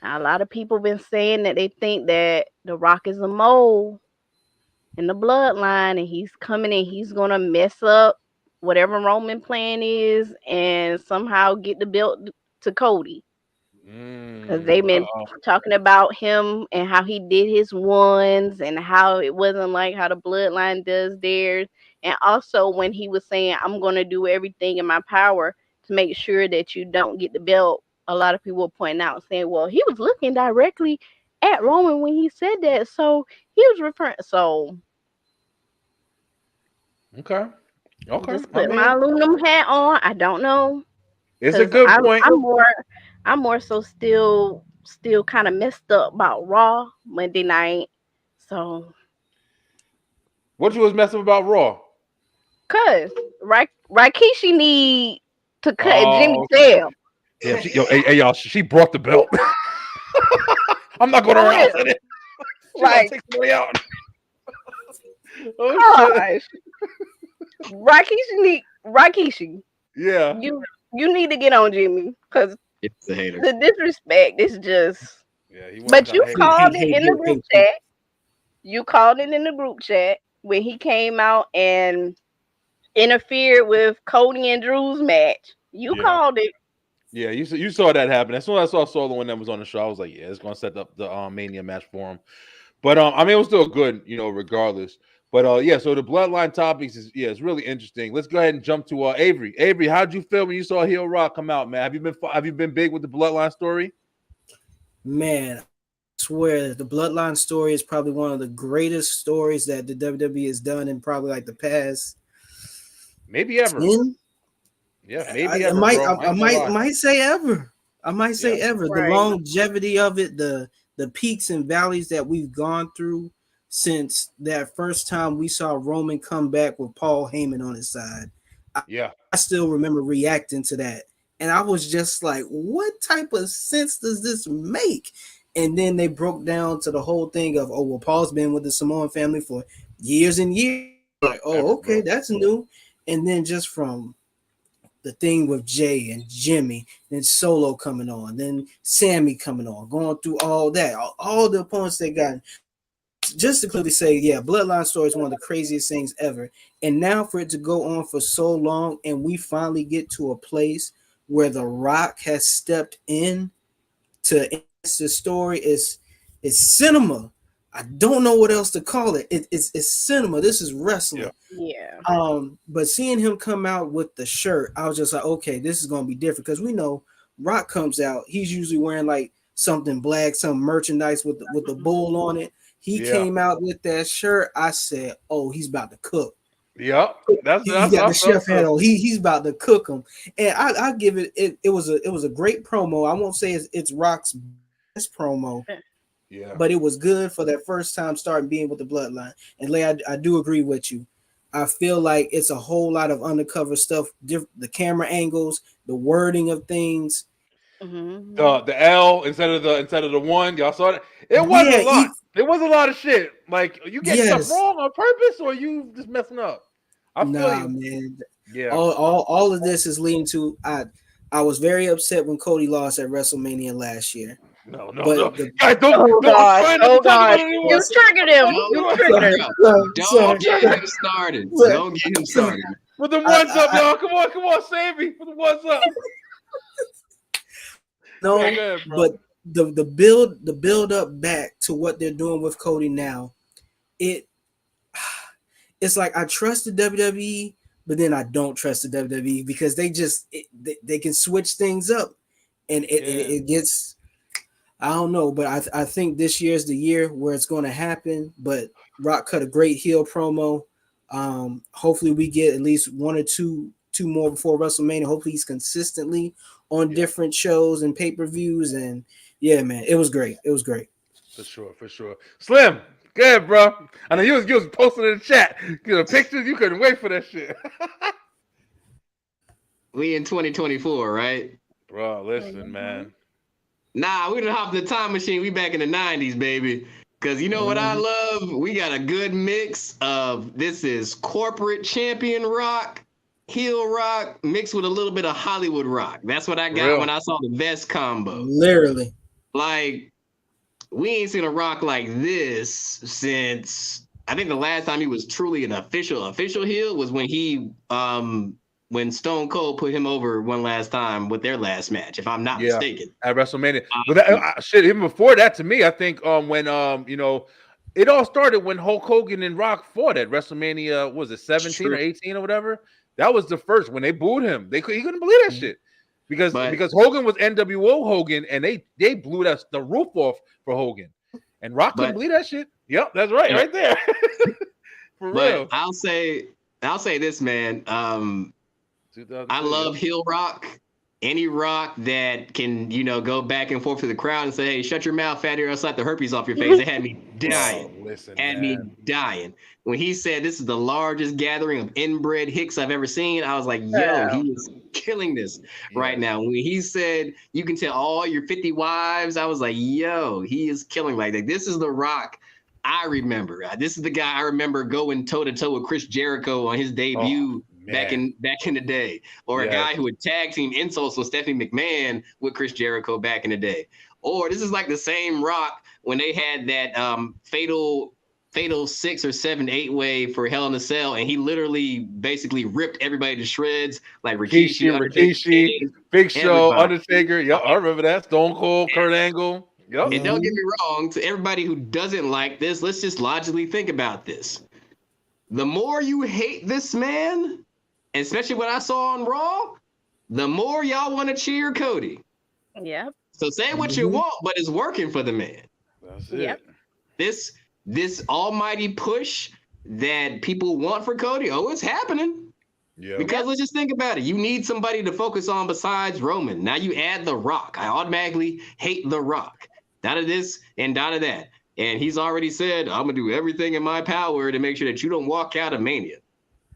Now, a lot of people been saying that they think that The Rock is a mole in the bloodline, and he's coming and he's gonna mess up whatever Roman plan is and somehow get the belt to Cody. Because they've been talking about him and how he did his ones and how it wasn't like how the bloodline does theirs. And also when he was saying, I'm going to do everything in my power to make sure that you don't get the belt, a lot of people were pointing out saying, well, he was looking directly at Roman when he said that. So he was referring. So Okay. just I put my mean, aluminum hat on. I don't know, it's a cause good point. I'm more so still kind of messed up about Raw Monday night. So What you was messing about Raw? cause Rikishi need to cut Jimmy Oh, tail. damn. Hey, y'all. She brought the belt. I'm not going For to her house real. in it. She gonna Like, take somebody out. Oh shit. gosh, Rikishi, Yeah. you need to get on Jimmy, cause It's a hater. the disrespect is just. Yeah. He wants But you to hate. called it in the group chat. You called it in the group chat when he came out and interfered with Cody and Drew's match. You Yeah. called it. Yeah, you saw that happen. As soon as I saw Solo when that was on the show, I was like, yeah, it's gonna set up the Mania match for him. But I mean, it was still good, regardless. But yeah, so the bloodline topics is it's really interesting. Let's go ahead and jump to Avery. Avery, how'd you feel when you saw Heel Rock come out, man? Have you been big with the bloodline story? Man, I swear the bloodline story is probably one of the greatest stories that the WWE has done in probably like the past Maybe ever. 10. Yeah, maybe I ever, might, bro. I might say ever. I might say ever. The Right. longevity of it, the peaks and valleys that we've gone through since that first time we saw Roman come back with Paul Heyman on his side. I still remember reacting to that, and I was just like, "What type of sense does this make?" And then they broke down to the whole thing of, "Oh, well, Paul's been with the Samoan family for years and years." Like, "Oh, okay, that's new." And then just from the thing with Jay and Jimmy, then Solo coming on, then Sammy coming on, going through all that, all the opponents they got, just to clearly say, yeah, Bloodline story is one of the craziest things ever. And now for it to go on for so long, and we finally get to a place where The Rock has stepped in to the story is cinema. I don't know what else to call it. It's cinema. This is wrestling. Yeah. But seeing him come out with the shirt, I was just like, okay, this is gonna be different because we know Rock comes out. He's usually wearing like something black, some merchandise with the bull on it. He came out with that shirt. I said, oh, he's about to cook. Yep, He got the chef hat on. He's about to cook him, and I give it. It was a great promo. I won't say it's Rock's best promo. Yeah, But it was good for that first time starting being with the bloodline. And Leigh, I do agree with you. I feel like it's a whole lot of undercover stuff, the camera angles, the wording of things. Mm-hmm. The L instead of the one. Y'all saw that? It was a lot. It was a lot of shit. Like you getting stuff wrong on purpose, or you just messing up? I feel you, man. Yeah. All of this is leading to I was very upset when Cody lost at WrestleMania last year. No. Guys, don't God. You triggered him. You triggered him. Don't get him started. Don't get him started. Put the ones up, y'all. Come on, save me. Put the ones up. No, but the build up back to what they're doing with Cody now, it's like I trust the WWE, but then I don't trust the WWE because they can switch things up, and it gets. I don't know, but I think this year's the year where it's going to happen. But Rock cut a great heel promo. Hopefully we get at least one or two more before WrestleMania. Hopefully he's consistently on different shows and pay-per-views. And yeah, man, it was great. It was great. For sure. Slim, good, bro. I know you was posting in the chat. Pictures, you couldn't wait for that shit. We in 2024, right? Bro, listen, man. Nah, we done hopped the time machine. We back in the 90s, baby. Because you know what I love? We got a good mix of this is corporate champion rock, heel rock, mixed with a little bit of Hollywood rock. That's what I got when I saw the best combo. Literally. Like, we ain't seen a rock like this since I think the last time he was truly an official heel was when he when Stone Cold put him over one last time with their last match, if I'm not mistaken. At WrestleMania. But shit, even before that, to me, I think when it all started when Hulk Hogan and Rock fought at WrestleMania, was it 17 or 18 or whatever? That was the first when they booed him. He couldn't believe that shit. Because Hogan was NWO Hogan and they blew the roof off for Hogan. And Rock couldn't But believe that shit. Yep, that's right, right there. For but real. I'll say this, man. I love heel rock. Any rock that can, go back and forth to the crowd and say, "Hey, shut your mouth, fatty, or I'll slap the herpes off your face." It had me dying. Me dying. When he said this is the largest gathering of inbred hicks I've ever seen, I was like, yo, he is killing this right now. When he said you can tell all your 50 wives, I was like, yo, he is killing like that. This is the Rock I remember. This is the guy I remember going toe-to-toe with Chris Jericho on his debut. Back in the day, or a guy who would tag team insults with Stephanie McMahon with Chris Jericho back in the day, or this is like the same Rock when they had that fatal 6 or 7 8-way for Hell in a Cell, and he literally basically ripped everybody to shreds, like Rikishi, Big Show, Undertaker. Yep, I remember that. Stone Cold, Kurt Angle. Yep. And don't get me wrong, to everybody who doesn't like this, let's just logically think about this. The more you hate this man, especially what I saw on Raw, the more y'all want to cheer Cody. Yep. So say what you want, but it's working for the man. That's it. Yep. This almighty push that people want for Cody, it's happening. Yeah. Because let's just think about it. You need somebody to focus on besides Roman. Now you add The Rock. I automatically hate The Rock. Out of this and out of that. And he's already said, I'm going to do everything in my power to make sure that you don't walk out of Mania.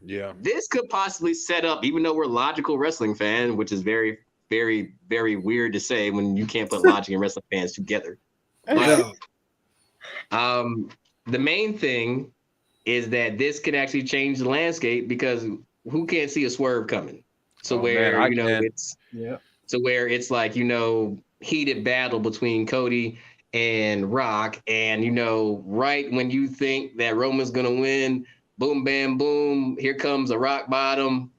Yeah. This could possibly set up, even though we're logical wrestling fans, which is very, very, very weird to say when you can't put logic and wrestling fans together. But, the main thing is that this could actually change the landscape because who can't see a swerve coming? So where it's like, heated battle between Cody and Rock, and right when you think that Roman's gonna win, boom, bam, boom, here comes a rock bottom.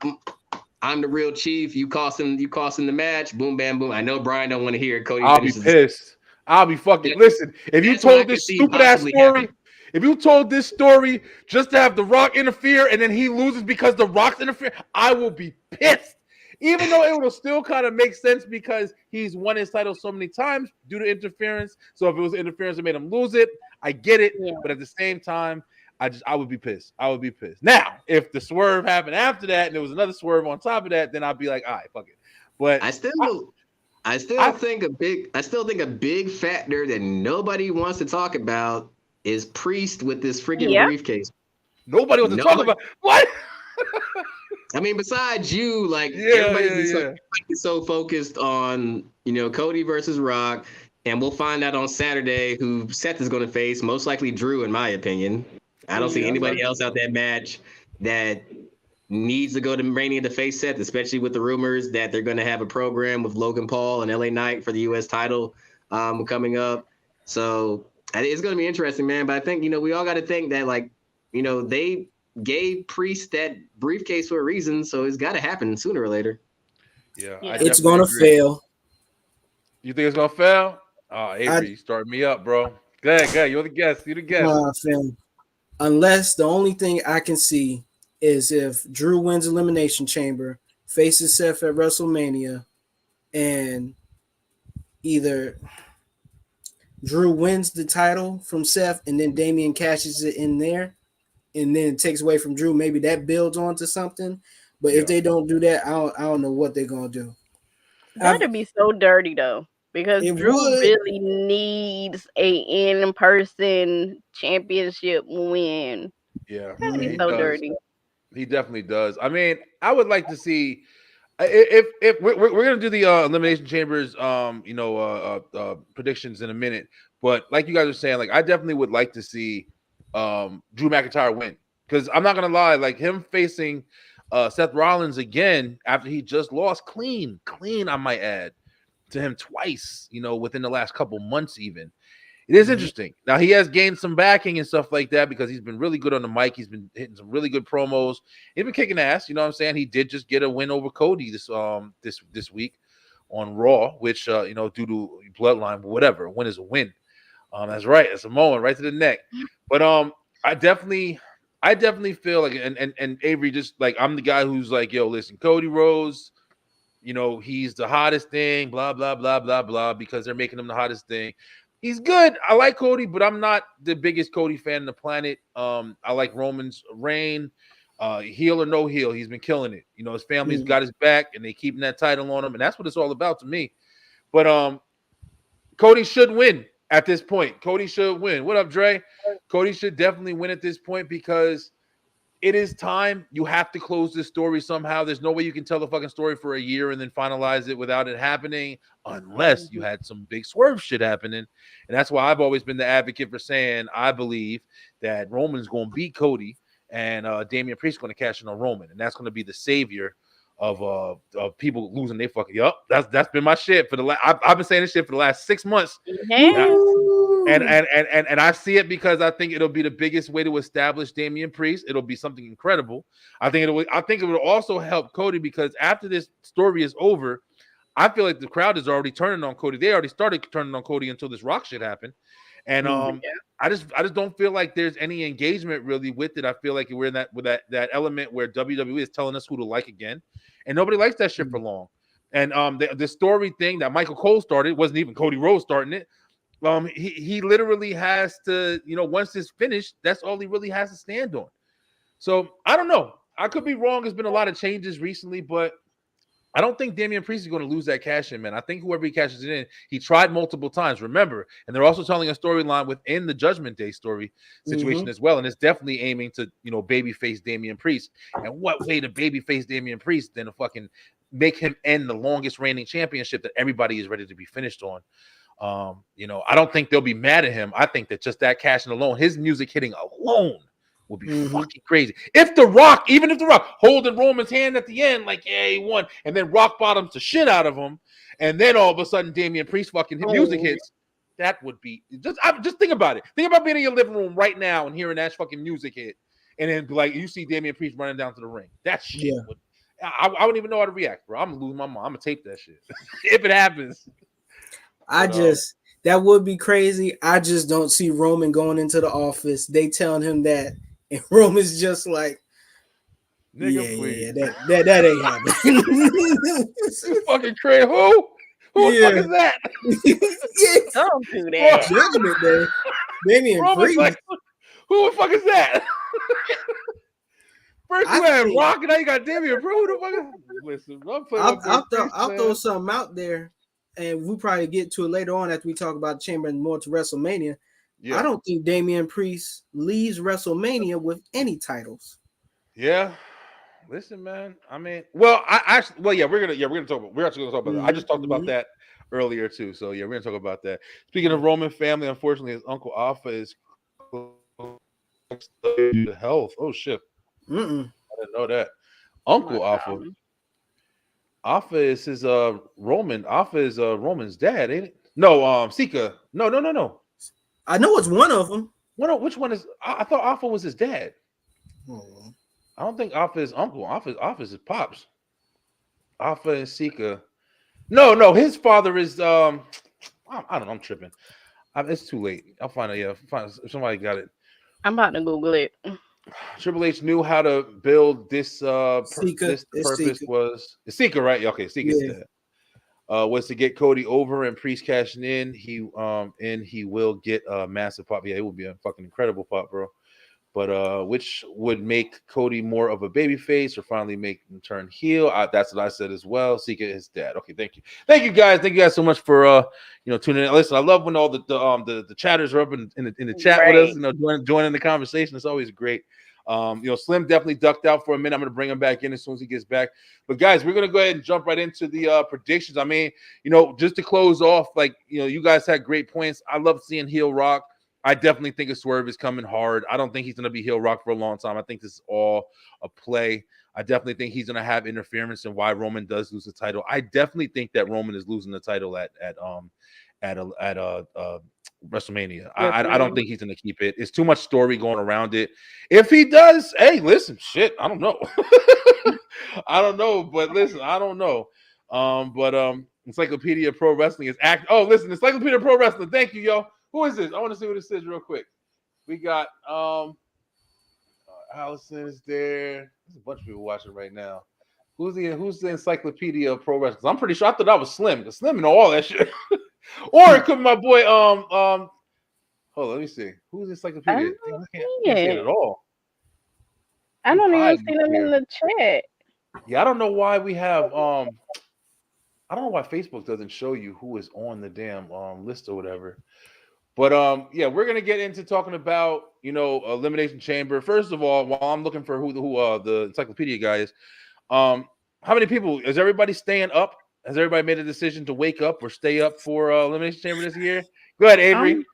I'm the real chief. You costing the match. Boom, bam, boom. I know Brian don't want to hear it. Cody. I'll be pissed. I'll be fucking. Listen, if you told this stupid ass story, if you told this story just to have The Rock interfere and then he loses because The Rock's interfere, I will be pissed. Even though it will still kind of make sense because he's won his title so many times due to interference. So if it was interference that made him lose it, I get it. Yeah. But at the same time, I would be pissed. I would be pissed. Now, if the swerve happened after that and there was another swerve on top of that, then I'd be like, all right, fuck it. But I still think a big factor that nobody wants to talk about is Priest with this freaking briefcase. Nobody wants to talk about what? I mean, besides you, like everybody's so focused on Cody versus Rock, and we'll find out on Saturday who Seth is going to face. Most likely Drew, in my opinion. I don't see anybody else out that match that needs to go to Mania to face Seth, especially with the rumors that they're going to have a program with Logan Paul and LA Knight for the U.S. title coming up. So it's going to be interesting, man. But I think we all got to think that they gave Priest that briefcase for a reason, so it's got to happen sooner or later. Yeah, it's going to fail. You think it's going to fail? Oh, Avery, start me up, bro. Go ahead. You're the guest. Fam. Unless the only thing I can see is if Drew wins Elimination Chamber, faces Seth at WrestleMania, and either Drew wins the title from Seth and then Damian cashes it in there, and then it takes away from Drew. Maybe that builds on to something. But if they don't do that, I don't know what they're going to do. That'd be so dirty, though. Because Drew really needs a in-person championship win. Yeah. That'd be so dirty. He definitely does. I mean, I would like to see if we're gonna do the Elimination Chambers predictions in a minute, but like you guys are saying, like I definitely would like to see Drew McIntyre win. Because I'm not gonna lie, like him facing Seth Rollins again after he just lost clean, I might add, to him twice, within the last couple months even. It is interesting. Now, he has gained some backing and stuff like that because he's been really good on the mic. He's been hitting some really good promos. He's been kicking ass, you know what I'm saying? He did just get a win over Cody this week on Raw, which, due to bloodline, whatever, a win is a win. That's right. It's a moment right to the neck. But I definitely feel like, and Avery, just like, I'm the guy who's like, yo, listen, Cody Rhodes, he's the hottest thing, blah, blah, blah, blah, blah, because they're making him the hottest thing. He's good. I like Cody, but I'm not the biggest Cody fan on the planet. I like Roman's reign. Heel or no heel, he's been killing it. You know, his family's got his back, and they keeping that title on him, and that's what it's all about to me. But Cody should win at this point. Cody should win. What up, Dre? Cody should definitely win at this point because it is time. You have to close this story somehow. There's no way you can tell the fucking story for a year and then finalize it without it happening unless you had some big swerve shit happening. And that's why I've always been the advocate for saying I believe that Roman's going to beat Cody and Damian Priest going to cash in on Roman. And that's going to be the savior of people losing their fucking. Yup, that's been my shit for the last. I've been saying this shit for the last 6 months. Yeah. And I see it because I think it'll be the biggest way to establish Damian Priest. It'll be something incredible. I think it will also help Cody because after this story is over, I feel like the crowd is already turning on Cody. They already started turning on Cody until this Rock shit happened. And I just don't feel like there's any engagement really with it. I feel like we're in that element where WWE is telling us who to like again, and nobody likes that shit for long. And the story thing that Michael Cole started wasn't even Cody Rhodes starting it. He literally has to, once it's finished, that's all he really has to stand on. So I don't know. I could be wrong. There's been a lot of changes recently, but I don't think Damian Priest is going to lose that cash in, man. I think whoever he cashes it in, he tried multiple times. Remember, and they're also telling a storyline within the Judgment Day story situation as well, and it's definitely aiming to, babyface Damian Priest. And what way to babyface Damian Priest than to fucking make him end the longest reigning championship that everybody is ready to be finished on? I don't think they'll be mad at him. I think that just that cash in alone, his music hitting alone would be fucking crazy. Even if the Rock holding Roman's hand at the end, like, yeah, he won, and then Rock bottoms the shit out of him, and then all of a sudden Damian Priest fucking music hits, that would be just think about it. Think about being in your living room right now and hearing that fucking music hit, and then like you see Damian Priest running down to the ring. That shit would, I wouldn't even know how to react, bro. I'm gonna lose my mind. I'm gonna tape that shit if it happens. That would be crazy. I just don't see Roman going into the office. They telling him that, and Roman's just like, nigga, that ain't happening. You fucking crazy. Who the fuck is that? Don't do that. Judgment Day. Damian Priest. Like, who the fuck is that? First you had Rock, and now you got Damian Priest. Who the fuck is? Listen, I'll throw something out there. And we'll probably get to it later on after we talk about Chamber and more to WrestleMania. Yeah. I don't think Damian Priest leaves WrestleMania with any titles. Yeah. Listen, man. I mean, we're gonna talk about that. I just talked about that earlier too. So yeah, we're gonna talk about that. Speaking of Roman family, unfortunately, his uncle Alpha is close to health. Oh shit. I didn't know that. Uncle Alpha. Alpha is his Roman. Alpha is Roman's dad, ain't it? No, Sika. No. I know it's one of them. Which one is? I thought Alpha was his dad. I don't think Alpha is uncle. Alpha is his pops. Alpha and Sika. No. His father is I don't know. I'm tripping. It's too late. I'll find it. Yeah, if somebody got it. I'm about to Google it. Triple H knew how to build this. This purpose was Sika, right? Okay, Sika's dad. Was to get Cody over and Priest cashing in. He will get a massive pop. Yeah, it would be a fucking incredible pop, bro. But which would make Cody more of a babyface or finally make him turn heel. That's what I said as well. Sika is dad. Okay, thank you guys. Thank you guys so much for tuning in. Listen, I love when all the chatters are up in the chat with us. Joining the conversation. It's always great. Slim definitely ducked out for a minute. I'm going to bring him back in as soon as he gets back. But guys, we're going to go ahead and jump right into the predictions. I mean, just to close off, you guys had great points. I love seeing heel Rock. I definitely think a swerve is coming hard. I don't think he's going to be heel Rock for a long time. I think this is all a play. I definitely think he's going to have interference in why Roman does lose the title. I definitely think that Roman is losing the title at WrestleMania. I don't think he's going to keep it. It's too much story going around it. If he does, hey, listen, shit, I don't know. I don't know, but listen, I don't know. Encyclopedia Pro Wrestling is listen, Encyclopedia Pro Wrestling. Thank you, yo. Who is this? I want to see what this is real quick. We got Allison is there. There's a bunch of people watching right now. Who's the Encyclopedia of Pro Wrestling? I'm pretty sure I thought that was Slim. The Slim know all that shit. Or it could be my boy. Hold on, let me see. Who's I encyclopedia? don't Damn, I see can't see it it. at all. I You don't even hiding see up them in here. the chat. Yeah, I don't know why we have I don't know why Facebook doesn't show you who is on the damn list or whatever. But yeah, we're gonna get into talking about Elimination Chamber. First of all, while I'm looking for who the encyclopedia guy is, how many people is everybody staying up? Has everybody made a decision to wake up or stay up for Elimination Chamber this year? Go ahead, Avery.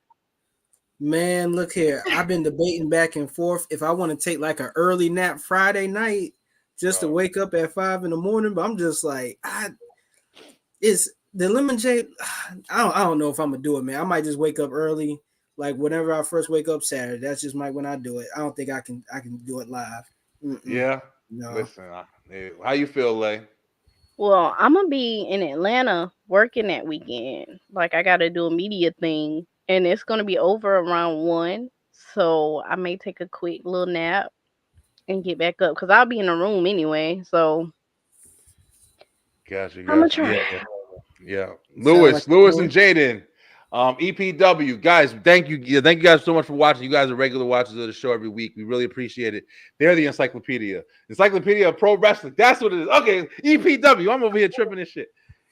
Man, look here. I've been debating back and forth if I want to take like an early nap Friday night just to wake up at 5 in the morning. But I'm just like, it's the lemon shade. I don't know if I'm gonna do it, man. I might just wake up early, like whenever I first wake up Saturday. That's just when I do it. I don't think I can do it live. Yeah. No. Listen, how you feel, Lay? Well, I'm gonna be in Atlanta working that weekend. Like I gotta do a media thing, and it's gonna be over around 1. So I may take a quick little nap and get back up because I'll be in the room anyway. So Gotcha. I'm gonna Yeah. try. Yeah. Sound like Lewis and Jaden. EPW guys, thank you. Yeah, thank you guys so much for watching. You guys are regular watchers of the show every week. We really appreciate it. They're the encyclopedia of pro wrestling. That's what it is. Okay, EPW. I'm over here tripping this shit.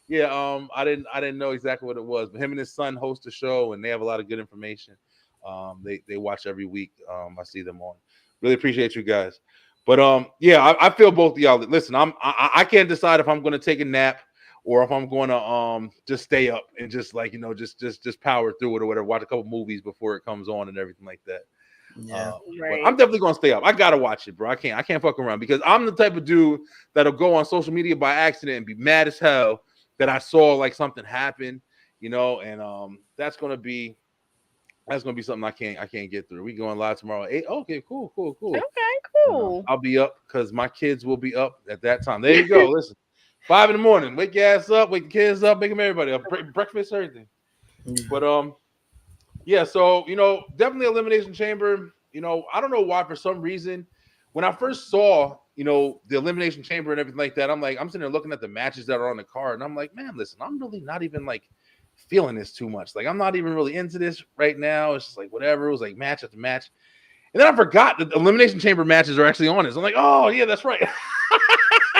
Yeah, I didn't know exactly what it was, but him and his son host the show, and they have a lot of good information. They watch every week. I see them on. Really appreciate you guys. But yeah, I feel both of y'all. Listen, I can't decide if I'm going to take a nap or if I'm going to just stay up and just like just power through it or whatever. Watch a couple movies before it comes on and everything like that. Yeah, right. But I'm definitely going to stay up. I gotta watch it, bro. I can't fuck around because I'm the type of dude that'll go on social media by accident and be mad as hell that I saw like something happen, and that's gonna be something I can't get through. We going live tomorrow at 8. Okay, cool. Okay, cool. I'll be up because my kids will be up at that time. There you go. Listen, 5 in the morning. Wake your ass up. Wake the kids up. Make them everybody up. Breakfast, everything. But yeah. So definitely Elimination Chamber. I don't know why for some reason when I first saw the Elimination Chamber and everything like that, I'm sitting there looking at the matches that are on the card, and I'm like, man, listen, I'm really not even like feeling this too much. Like I'm not even really into this right now. It's just like whatever. It was like match after match. And then I forgot that the Elimination Chamber matches are actually on this. I'm like, oh yeah, that's right.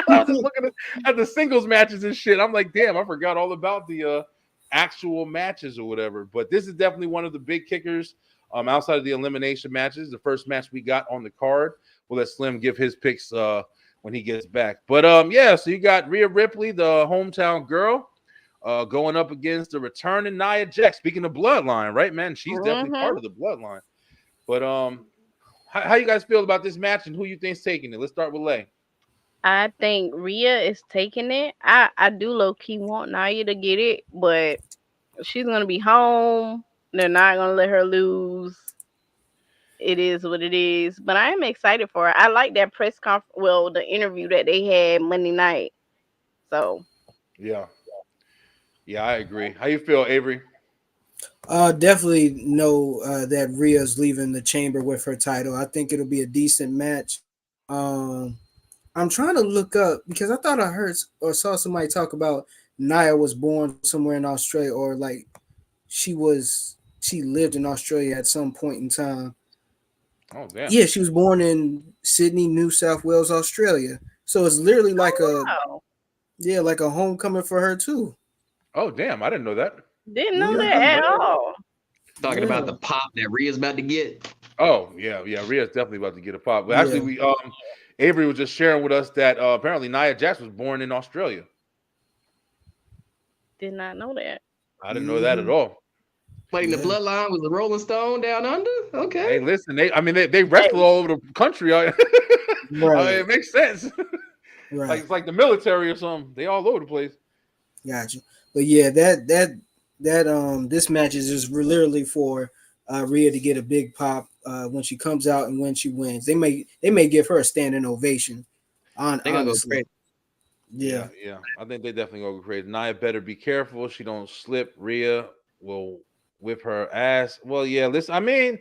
I was just looking at the singles matches and shit. I'm like, damn, I forgot all about the actual matches or whatever. But this is definitely one of the big kickers outside of the elimination matches. The first match we got on the card. We'll let Slim give his picks when he gets back. But yeah, so you got Rhea Ripley, the hometown girl, going up against the returning Nia Jax. Speaking of bloodline, right, man? She's definitely part of the bloodline. But how you guys feel about this match and who you think's taking it? Let's start with Lay. I think Rhea is taking it. I do low key want Nia to get it, but she's gonna be home. They're not gonna let her lose. It is what it is. But I am excited for her. I like that press conference. Well, the interview that they had Monday night. So yeah, I agree. How you feel, Avery? Definitely know that Rhea's leaving the chamber with her title. I think it'll be a decent match. I'm trying to look up because I thought I heard or saw somebody talk about Nia was born somewhere in Australia, or like she lived in Australia at some point in time. Oh damn. Yeah, she was born in Sydney, New South Wales, Australia. So it's literally like like a homecoming for her too. Oh damn, I didn't know that. Didn't know that at all. Talking about the pop that Rhea's about to get. Oh yeah, Rhea's definitely about to get a pop. But actually, we Avery was just sharing with us that apparently Nia Jax was born in Australia. Did not know that. I didn't know that at all. Playing the bloodline with the Rolling Stone down under. Okay. Hey, listen, they wrestle all over the country. Right. It makes sense. Right. Like it's like the military or something. They all over the place. Gotcha. But yeah, that this match is just literally for Rhea to get a big pop when she comes out and when she wins. They may give her a standing ovation. They're gonna go crazy. Yeah. I think they definitely go crazy. Nia better be careful. She don't slip. Rhea will whip her ass. Well, yeah. Listen, I mean,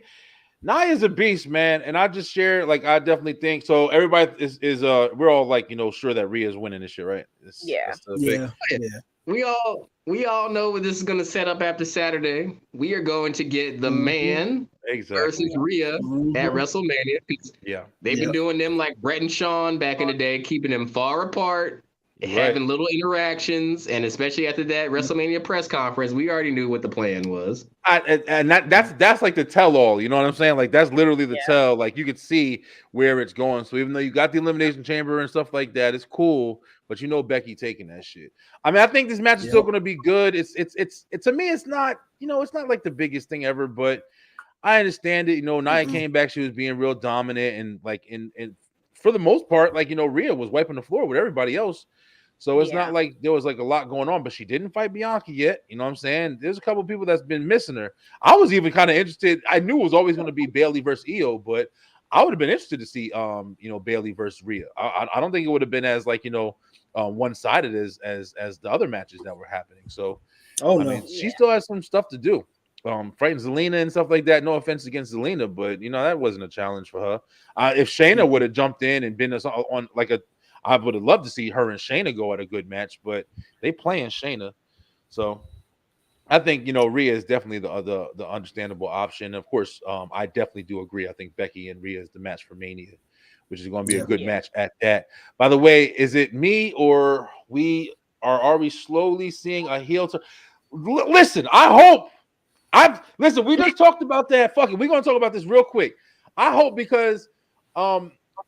Nia's a beast, man. And I just share, like, I definitely think so. Everybody is we're all like, sure that Rhea's winning this shit, right? Yeah. we all know what this is going to set up after Saturday. We are going to get the man Exactly. versus Rhea at WrestleMania. Yeah. They've been doing them like Brett and Shawn back in the day, keeping them far apart, having little interactions, and especially after that WrestleMania press conference, we already knew what the plan was. And that's like the tell all, you know what I'm saying? Like that's literally the tell. Like you could see where it's going. So even though you got the elimination chamber and stuff like that, it's cool. But you know Becky taking that shit. I mean, I think this match is still going to be good. It's to me, it's not, you know, it's not like the biggest thing ever, but I understand it. You know, Nia came back, she was being real dominant, and like in for the most part, like, you know, Rhea was wiping the floor with everybody else. So it's not like there was like a lot going on, but she didn't fight Bianca yet. You know what I'm saying? There's a couple of people that's been missing her. I was even kind of interested. I knew it was always going to be Bayley versus Io, but I would have been interested to see you know, Bayley versus Rhea. I don't think it would have been as like, you know, one-sided as the other matches that were happening. So I mean, she still has some stuff to do. Fighting Zelina and stuff like that. No offense against Zelina, but you know, that wasn't a challenge for her. If Shayna would have jumped in and been on like a, I would have loved to see her and Shayna go at a good match, but they playing Shayna. So I think, you know, Rhea is definitely the understandable option. Of course, I definitely do agree. I think Becky and Rhea is the match for Mania, which is going to be a good match at that. By the way, is it me or are we slowly seeing a heel turn? Listen, I hope. Listen, we just talked about that. Fuck it. We're gonna talk about this real quick. I hope because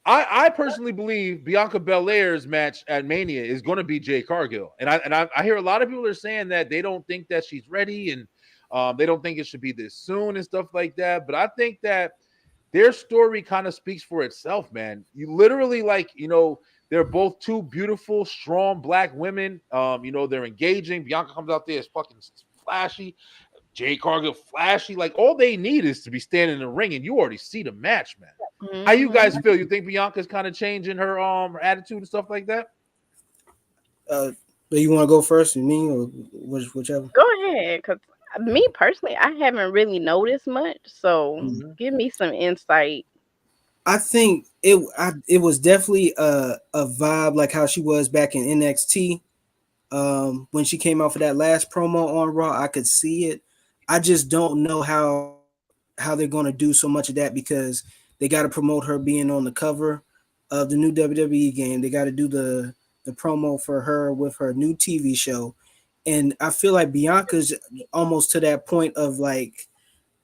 I personally believe Bianca Belair's match at Mania is gonna be Jade Cargill. And I hear a lot of people are saying that they don't think that she's ready and they don't think it should be this soon and stuff like that. But I think that their story kind of speaks for itself, man. You literally, like, you know, they're both two beautiful, strong black women. You know, they're engaging. Bianca comes out there, is fucking flashy. Jade Cargill flashy. Like, all they need is to be standing in the ring, and you already see the match, man. How you guys feel? You think Bianca's kind of changing her her attitude and stuff like that? Do you want to go first, me, or whichever? Go ahead, because me personally, I haven't really noticed much. So give me some insight. I think it was definitely a vibe like how she was back in NXT. When she came out for that last promo on Raw, I could see it. I just don't know how they're going to do so much of that, because they got to promote her being on the cover of the new WWE game. They got to do the promo for her with her new TV show. And I feel like Bianca's almost to that point of like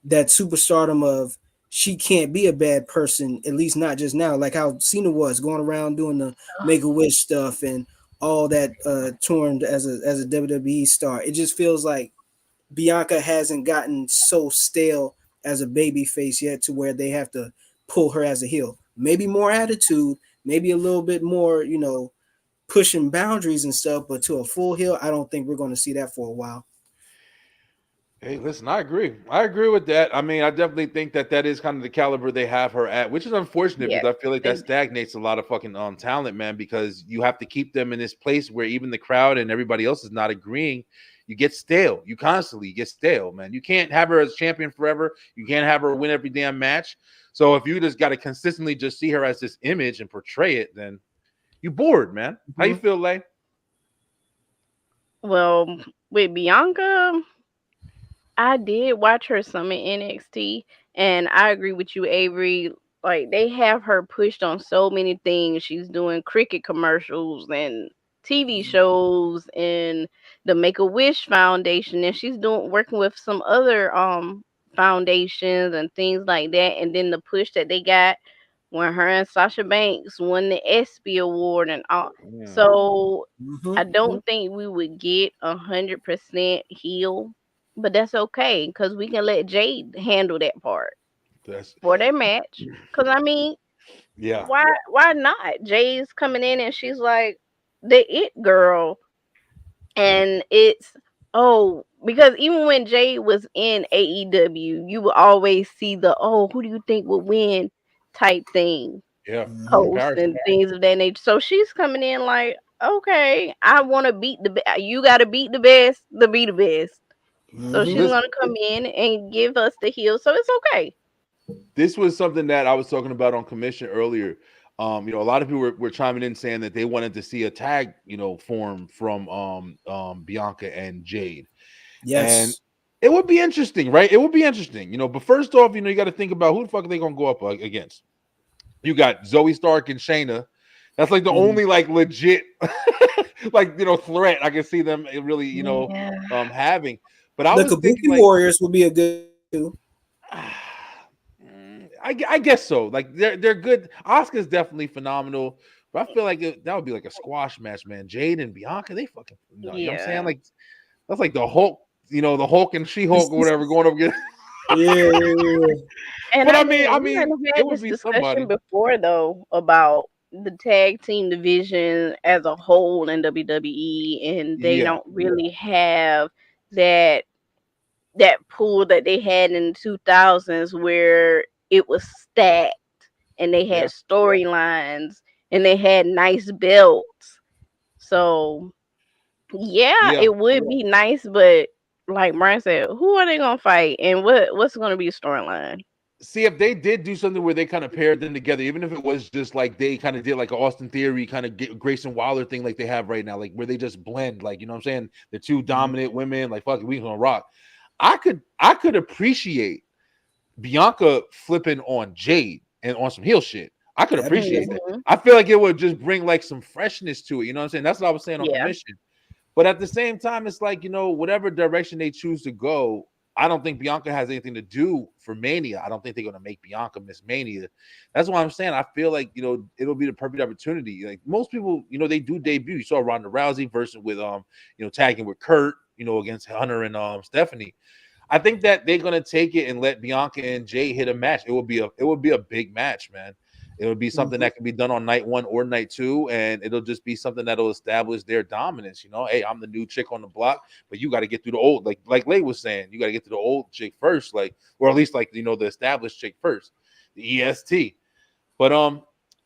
that superstardom of she can't be a bad person, at least not just now, like how Cena was going around doing the Make-A-Wish stuff and all that, touring as a WWE star. It just feels like Bianca hasn't gotten so stale as a baby face yet to where they have to pull her as a heel. Maybe more attitude, maybe a little bit more, you know, pushing boundaries and stuff, but to a full heel, I don't think we're going to see that for a while. Hey, listen, I agree. I agree with that. I mean, I definitely think that is kind of the caliber they have her at, which is unfortunate because I feel like that stagnates a lot of fucking talent, man, because you have to keep them in this place where even the crowd and everybody else is not agreeing. You get stale. You constantly get stale, man. You can't have her as champion forever. You can't have her win every damn match. So if you just got to consistently just see her as this image and portray it, then you bored, man. How you feel, Lay? Well, with Bianca, I did watch her some in NXT, and I agree with you, Avery. Like, they have her pushed on so many things. She's doing cricket commercials and TV shows and the Make-A-Wish Foundation, and she's working with some other foundations and things like that. And then the push that they got when her and Sasha Banks won the ESPY award and all. So I don't think we would get 100% heel, but that's okay because we can let Jade handle that part for their match. Because I mean, why not? Jade's coming in and she's like the it girl, and it's because even when Jade was in AEW, you would always see the who do you think would win type thing, hosts and things of that nature. So she's coming in like, okay, I want to beat you got to beat the best to be the best. So she's gonna come in and give us the heel, so it's okay. This was something that I was talking about on commission earlier. A lot of people were chiming in saying that they wanted to see a tag, form from Bianca and Jade. And Yes. it would be interesting, right? It would be interesting, But first off, you got to think about who the fuck are they gonna go up against. You got Zoe Stark and Shayna. That's like the only like legit threat I can see them really, having. But I The was thinking Kabuki like Warriors would be a good too. I guess so. Like they're good. Oscar's definitely phenomenal, but I feel like that would be like a squash match, man. Jade and Bianca, they fucking, you know what I'm saying? Like that's like the Hulk, the Hulk and She-Hulk or whatever going up against. Yeah. And But I I mean, we mean, have it had would this be discussion somebody. before, though, about the tag team division as a whole in WWE, and they Yeah, don't really have that pool that they had in the 2000s where it was stacked and they had yeah, storylines and they had nice belts. So yeah, yeah. it would be nice, but like Brian said, who are they gonna fight and what's gonna be a storyline? See, if they did do something where they kind of paired them together, even if it was just like they kind of did like an Austin Theory kind of Grayson Waller thing like they have right now, like where they just blend, like, what I'm saying? The two dominant women, like, fuck it, we gonna rock. I could appreciate Bianca flipping on Jade and on some heel shit. I could That'd be appreciate that. Hmm. I feel like it would just bring like some freshness to it. You know what I'm saying? That's what I was saying on Yeah. commission. But at the same time, it's like, whatever direction they choose to go, I don't think Bianca has anything to do for Mania. I don't think they're going to make Bianca Miss Mania. That's why I'm saying I feel like, it'll be the perfect opportunity. Like most people, they do debut. You saw Ronda Rousey versus with, tagging with Kurt, against Hunter and Stephanie. I think that they're gonna take it and let Bianca and Jay hit a match. It would be a big match, man. It would be something that can be done on night 1 or night 2, and it'll just be something that'll establish their dominance. Hey, I'm the new chick on the block, but you got to get through the old, like Lay was saying, you got to get through the old chick first, or at least the established chick first, the EST. But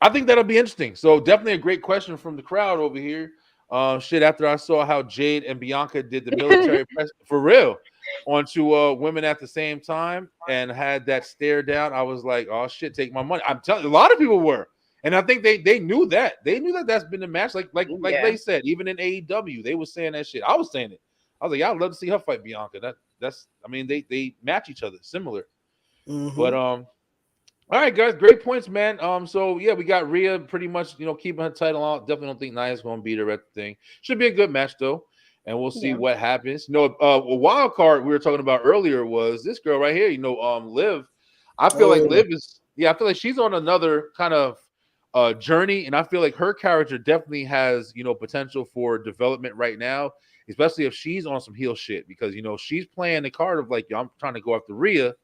I think that'll be interesting. So definitely a great question from the crowd over here. After I saw how Jade and Bianca did the military press for real onto women at the same time and had that stare down, I was like, oh shit, take my money. I'm telling you, a lot of people were. And I think they knew that. They knew that that's been the match. Like they said, even in AEW, they were saying that shit. I was saying it. I was like, I'd love to see her fight Bianca. They match each other similar. But all right, guys, great points, man. So yeah, we got Rhea pretty much, keeping her title out. Definitely don't think Nia's gonna beat her at the thing. Should be a good match though, and we'll see what happens. A wild card we were talking about earlier was this girl right here. Liv. I feel like Liv is. Yeah, I feel like she's on another kind of journey, and I feel like her character definitely has potential for development right now, especially if she's on some heel shit because she's playing the card of like, yo, I'm trying to go after Rhea.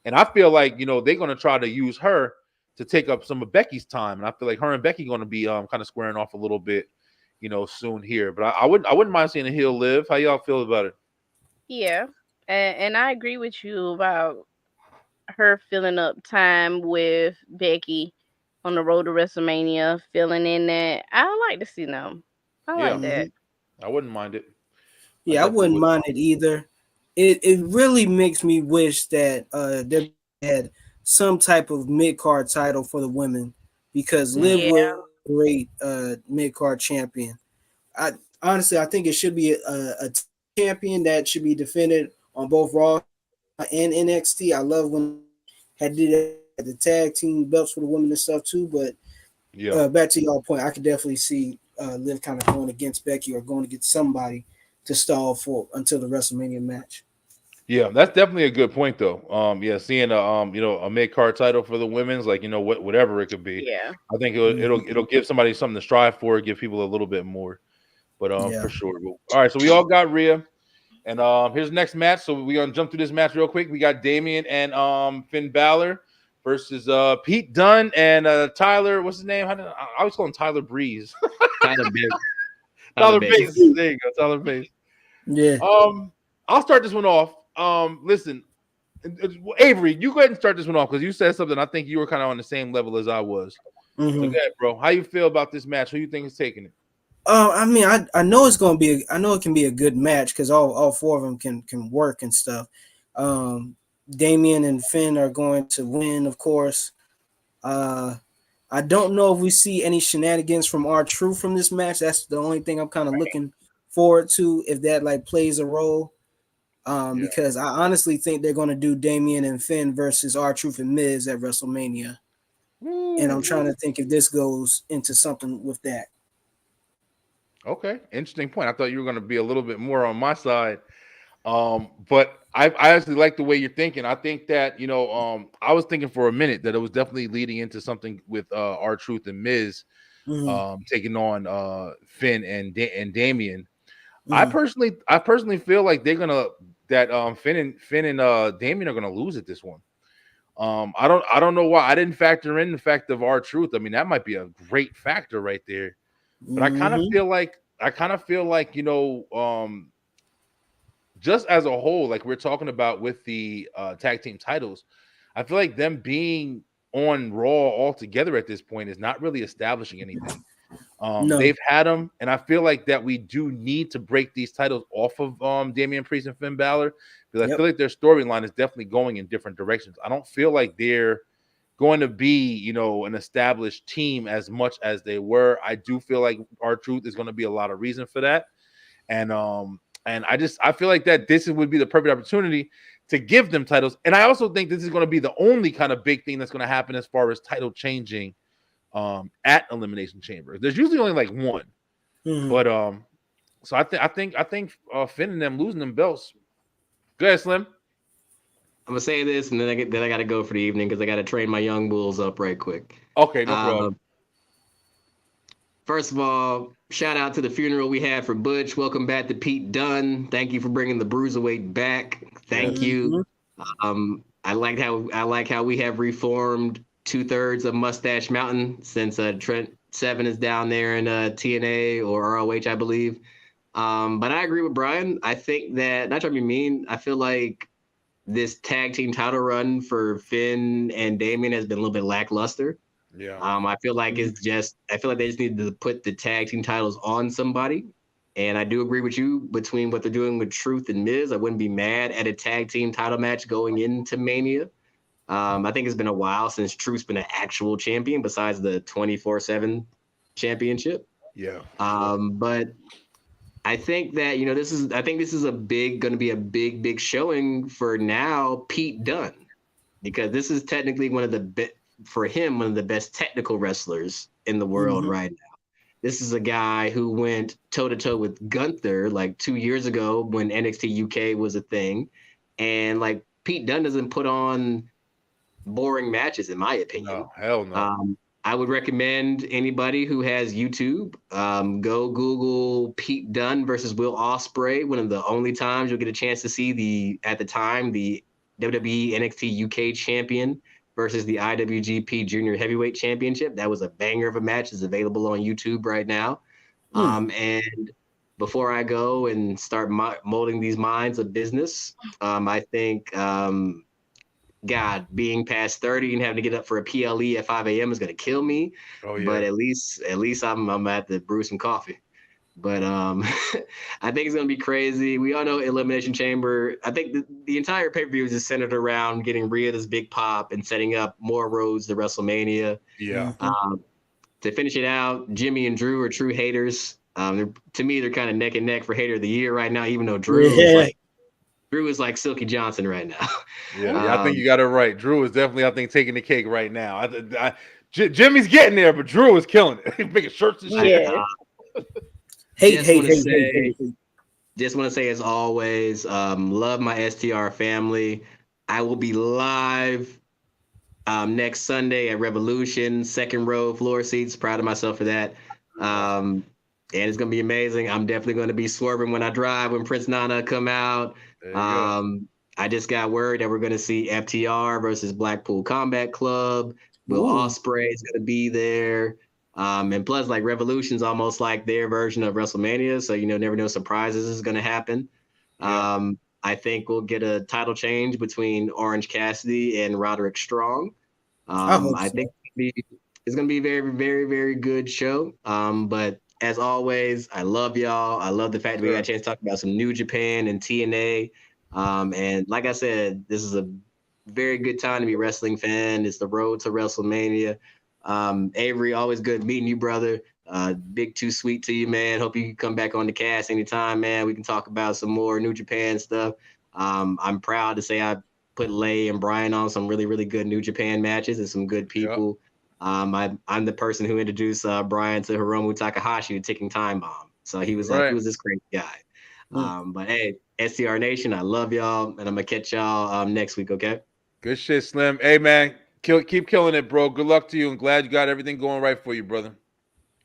And I feel like, they're going to try to use her to take up some of Becky's time. And I feel like her and Becky going to be kind of squaring off a little bit, soon here. But I wouldn't mind seeing a heel Liv. How y'all feel about it? Yeah. And I agree with you about her filling up time with Becky on the road to WrestleMania, filling in that. I like to see them. I like that. I wouldn't mind it. Yeah, I wouldn't mind it either. It really makes me wish that they had some type of mid-card title for the women because Liv was a great mid-card champion. I think it should be a champion that should be defended on both Raw and NXT. I love when had did the tag team belts for the women and stuff too. But back to y'all point, I could definitely see Liv kind of going against Becky or going against somebody to stall for until the WrestleMania match. Yeah, that's definitely a good point though. Seeing a mid card title for the women's, like whatever it could be. Yeah, I think it'll give somebody something to strive for, give people a little bit more. But for sure. All right, so we all got Rhea, and here's the next match. So we're gonna jump through this match real quick. We got Damian and Finn Balor versus Pete Dunne and Tyler. What's his name? I always call him Tyler Breeze. Tyler Breeze. Tyler Breeze. There you go, Tyler Breeze. Yeah. I'll start this one off. Listen, Avery, you go ahead and start this one off because you said something. I think you were kind of on the same level as I was. So go ahead, bro. How you feel about this match? Who you think is taking it? I mean, I know it's gonna be. I know it can be a good match because all four of them can work and stuff. Damian and Finn are going to win, of course. I don't know if we see any shenanigans from R-Truth from this match. That's the only thing I'm kind of looking forward to, if that like plays a role. Because I honestly think they're going to do Damian and Finn versus R-Truth and Miz at WrestleMania. And I'm trying to think if this goes into something with that. Okay, interesting point. I thought you were going to be a little bit more on my side. But I actually like the way you're thinking. I think that, I was thinking for a minute that it was definitely leading into something with R-Truth and Miz taking on Finn and Damian. I personally feel like they're gonna Finn and Damian are gonna lose at this one. I don't know why I didn't factor in the fact of R-Truth. I mean, that might be a great factor right there. But I kind of feel like just as a whole, like we're talking about with the tag team titles, I feel like them being on Raw altogether at this point is not really establishing anything. They've had them, and I feel like that we do need to break these titles off of Damian Priest and Finn Balor, because I feel like their storyline is definitely going in different directions. I don't feel like they're going to be, an established team as much as they were. I do feel like R-Truth is going to be a lot of reason for that, and I feel like that this would be the perfect opportunity to give them titles, and I also think this is going to be the only kind of big thing that's going to happen as far as title changing at Elimination Chamber. There's usually only like one, but so I think Finn and them losing them belts. Go ahead, Slim. I'm gonna say this, and then I gotta go for the evening because I gotta train my young bulls up right quick. Okay, no problem. First of all, shout out to the funeral we had for Butch. Welcome back to Pete Dunne. Thank you for bringing the Bruiserweight back. Thank you. I like how we have reformed 2/3 of Mustache Mountain since Trent Seven is down there in TNA or ROH, I believe. But I agree with Brian. I think that, not trying to be mean, I feel like this tag team title run for Finn and Damian has been a little bit lackluster. Yeah. I feel like they just need to put the tag team titles on somebody. And I do agree with you between what they're doing with Truth and Miz. I wouldn't be mad at a tag team title match going into Mania. I think it's been a while since Truth's been an actual champion besides the 24/7 championship. Yeah. But I think that, this is going to be a big showing for now Pete Dunne, because this is technically one of the best technical wrestlers in the world right now. This is a guy who went toe to toe with Gunther like 2 years ago when NXT UK was a thing. And like Pete Dunne doesn't put on boring matches, in my opinion. No, hell no. I would recommend anybody who has YouTube, go Google Pete Dunne versus Will Ospreay. One of the only times you'll get a chance to see the WWE NXT UK champion versus the IWGP Junior Heavyweight Championship. That was a banger of a match. It's available on YouTube right now. And before I go and start molding these minds of business, I think being past 30 and having to get up for a PLE at 5 a.m. is going to kill me. Oh, yeah. But at least I'm at the brew some coffee. But I think it's going to be crazy. We all know Elimination Chamber. I think the entire pay-per-view is just centered around getting Rhea's big pop and setting up more roads to WrestleMania. Yeah. To finish it out, Jimmy and Drew are true haters. To me, they're kind of neck and neck for hater of the year right now, even though Drew is like Silky Johnson right now. Yeah, I think you got it right. Drew is definitely, I think, taking the cake right now. Jimmy's getting there, but Drew is killing it. He's making shirts and shit. Hate. Just want to say, as always, love my STR family. I will be live next Sunday at Revolution, second row floor seats. Proud of myself for that. And it's going to be amazing. I'm definitely going to be swerving when I drive, when Prince Nana come out. I just got word that we're going to see FTR versus Blackpool Combat Club. Will Ospreay is going to be there. And plus, like, Revolution's almost like their version of WrestleMania. So, never know surprises is going to happen. I think we'll get a title change between Orange Cassidy and Roderick Strong. I think it's going to be a very, very, very good show. But as always, I love y'all. I love the fact that we got a chance to talk about some New Japan and TNA. And like I said, this is a very good time to be a wrestling fan. It's the road to WrestleMania. Avery, always good meeting you, brother. Big Too Sweet to you, man. Hope you can come back on the cast anytime, man. We can talk about some more New Japan stuff. I'm proud to say I put Lay and Brian on some really, really good New Japan matches and some good people. Yep. I'm the person who introduced Brian to Hiromu Takahashi, the ticking time bomb. So he was like, who was this crazy guy? But hey, STR Nation, I love y'all, and I'm gonna catch y'all next week. Okay. Good shit, Slim. Hey man, keep killing it, bro. Good luck to you, and glad you got everything going right for you, brother.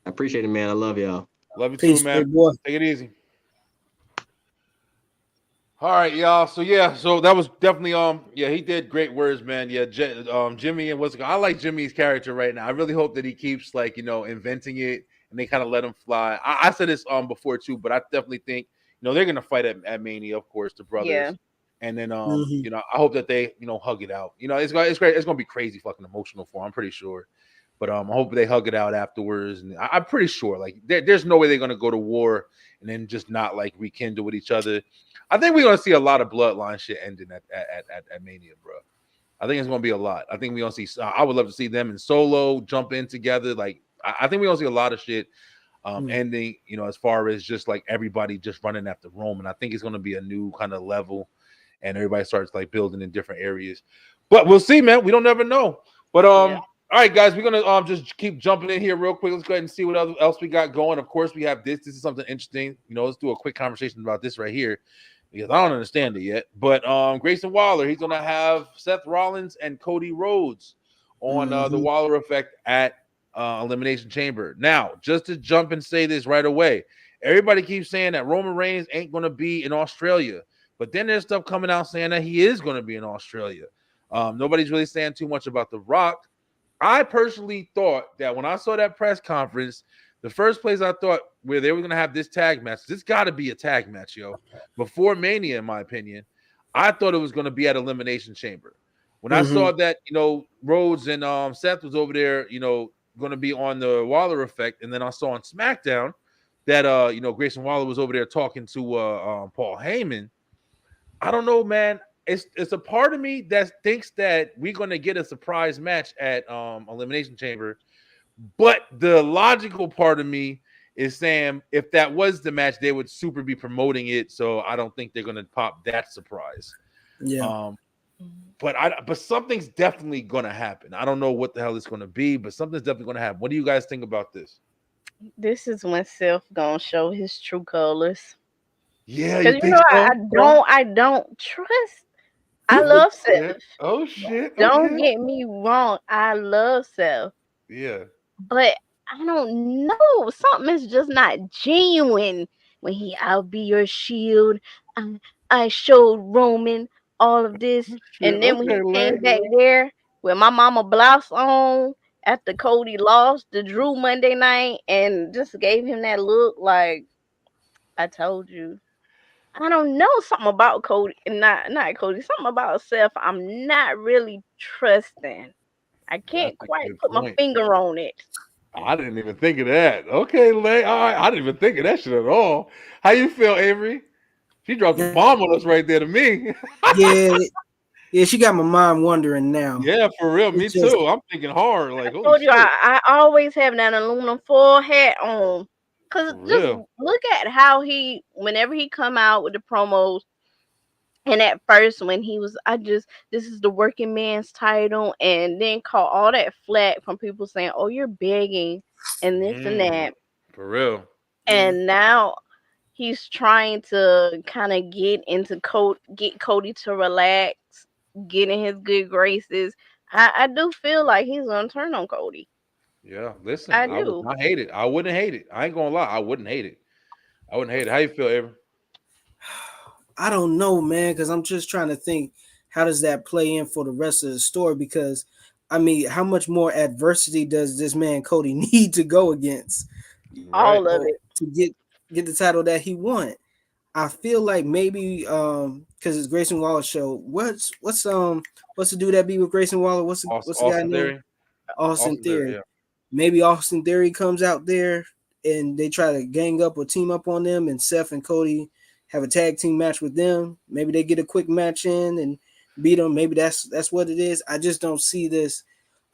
I appreciate it, man. I love y'all. Love you too, man. Boy. Take it easy. All right, y'all. So that was definitely he did great words, man. Yeah, Jimmy and I like Jimmy's character right now. I really hope that he keeps inventing it and they kind of let him fly. I said this before too, but I definitely think they're gonna fight at Mania, of course, the brothers. Yeah. And then I hope that they hug it out. It's great. It's gonna be crazy fucking emotional for them, I'm pretty sure. But I hope they hug it out afterwards. And I'm pretty sure there's no way they're gonna go to war and then just not rekindle with each other. I think we're gonna see a lot of bloodline shit ending at Mania, bro. I think it's gonna be a lot. I think we're gonna see. I would love to see them in Solo jump in together. I think we're gonna see a lot of shit ending. As far as just everybody just running after Rome, and I think it's gonna be a new kind of level, and everybody starts building in different areas. But we'll see, man. We don't ever know. But All right, guys, we're gonna just keep jumping in here real quick. Let's go ahead and see what else we got going. Of course, we have this. This is something interesting. Let's do a quick conversation about this right here, because I don't understand it yet. But Grayson Waller, he's gonna have Seth Rollins and Cody Rhodes on the Waller effect at Elimination Chamber. Now, just to jump and say this right away, everybody keeps saying that Roman Reigns ain't gonna be in Australia, but then there's stuff coming out saying that he is gonna be in Australia. Nobody's really saying too much about The Rock. I personally thought that when I saw that press conference, the first place I thought where they were going to have this tag match, this got to be a tag match, yo. Before Mania, in my opinion, I thought it was going to be at Elimination Chamber. When I saw that, Rhodes and Seth was over there, going to be on the Waller effect, and then I saw on SmackDown that, Grayson Waller was over there talking to Paul Heyman. I don't know, man. It's a part of me that thinks that we're going to get a surprise match at Elimination Chamber. But the logical part of me is saying if that was the match, they would super be promoting it. So I don't think they're going to pop that surprise. Yeah. But something's definitely going to happen. I don't know what the hell it's going to be, but something's definitely going to happen. What do you guys think about this? This is when Seth going to show his true colors. Yeah, you think so? I don't trust. I love Seth. Oh shit! Don't get me wrong. I love Seth. Yeah. But I don't know. Something is just not genuine when I'll be your shield. I showed Roman all of this. And then when he came back there with my mama blouse on after Cody lost the Drew Monday night and just gave him that look like, I told you. I don't know, something about Cody, not Cody, something about Seth I'm not really trusting. I can't quite put my finger on it. I didn't even think of that. Okay, Lay. All right. I didn't even think of that shit at all. How you feel, Avery? She dropped a bomb on us right there to me. Yeah, she got my mind wondering now. Yeah, for real. Me too. I'm thinking hard. I told you, I always have that aluminum foil hat on. Because just look at how whenever he come out with the promos, and at first when he was, this is the working man's title, and then caught all that flack from people saying, oh, you're begging, and this and that. For real. And now he's trying to kind of get Cody to relax, get in his good graces. I do feel like he's going to turn on Cody. Yeah, listen, I do. I hate it. I wouldn't hate it. I ain't gonna lie. I wouldn't hate it. How you feel, Avery? I don't know, man, because I'm just trying to think, how does that play in for the rest of the story? Because, I mean, how much more adversity does this man Cody need to go against? All of it. To get the title that he won. I feel like maybe because it's Grayson Waller's show. What's the dude that be with Grayson Waller? What's the guy name? Austin Theory. Yeah. Maybe Austin Theory comes out there and they try to gang up or team up on them, and Seth and Cody have a tag team match with them. Maybe they get a quick match in and beat them. Maybe that's what it is. I just don't see this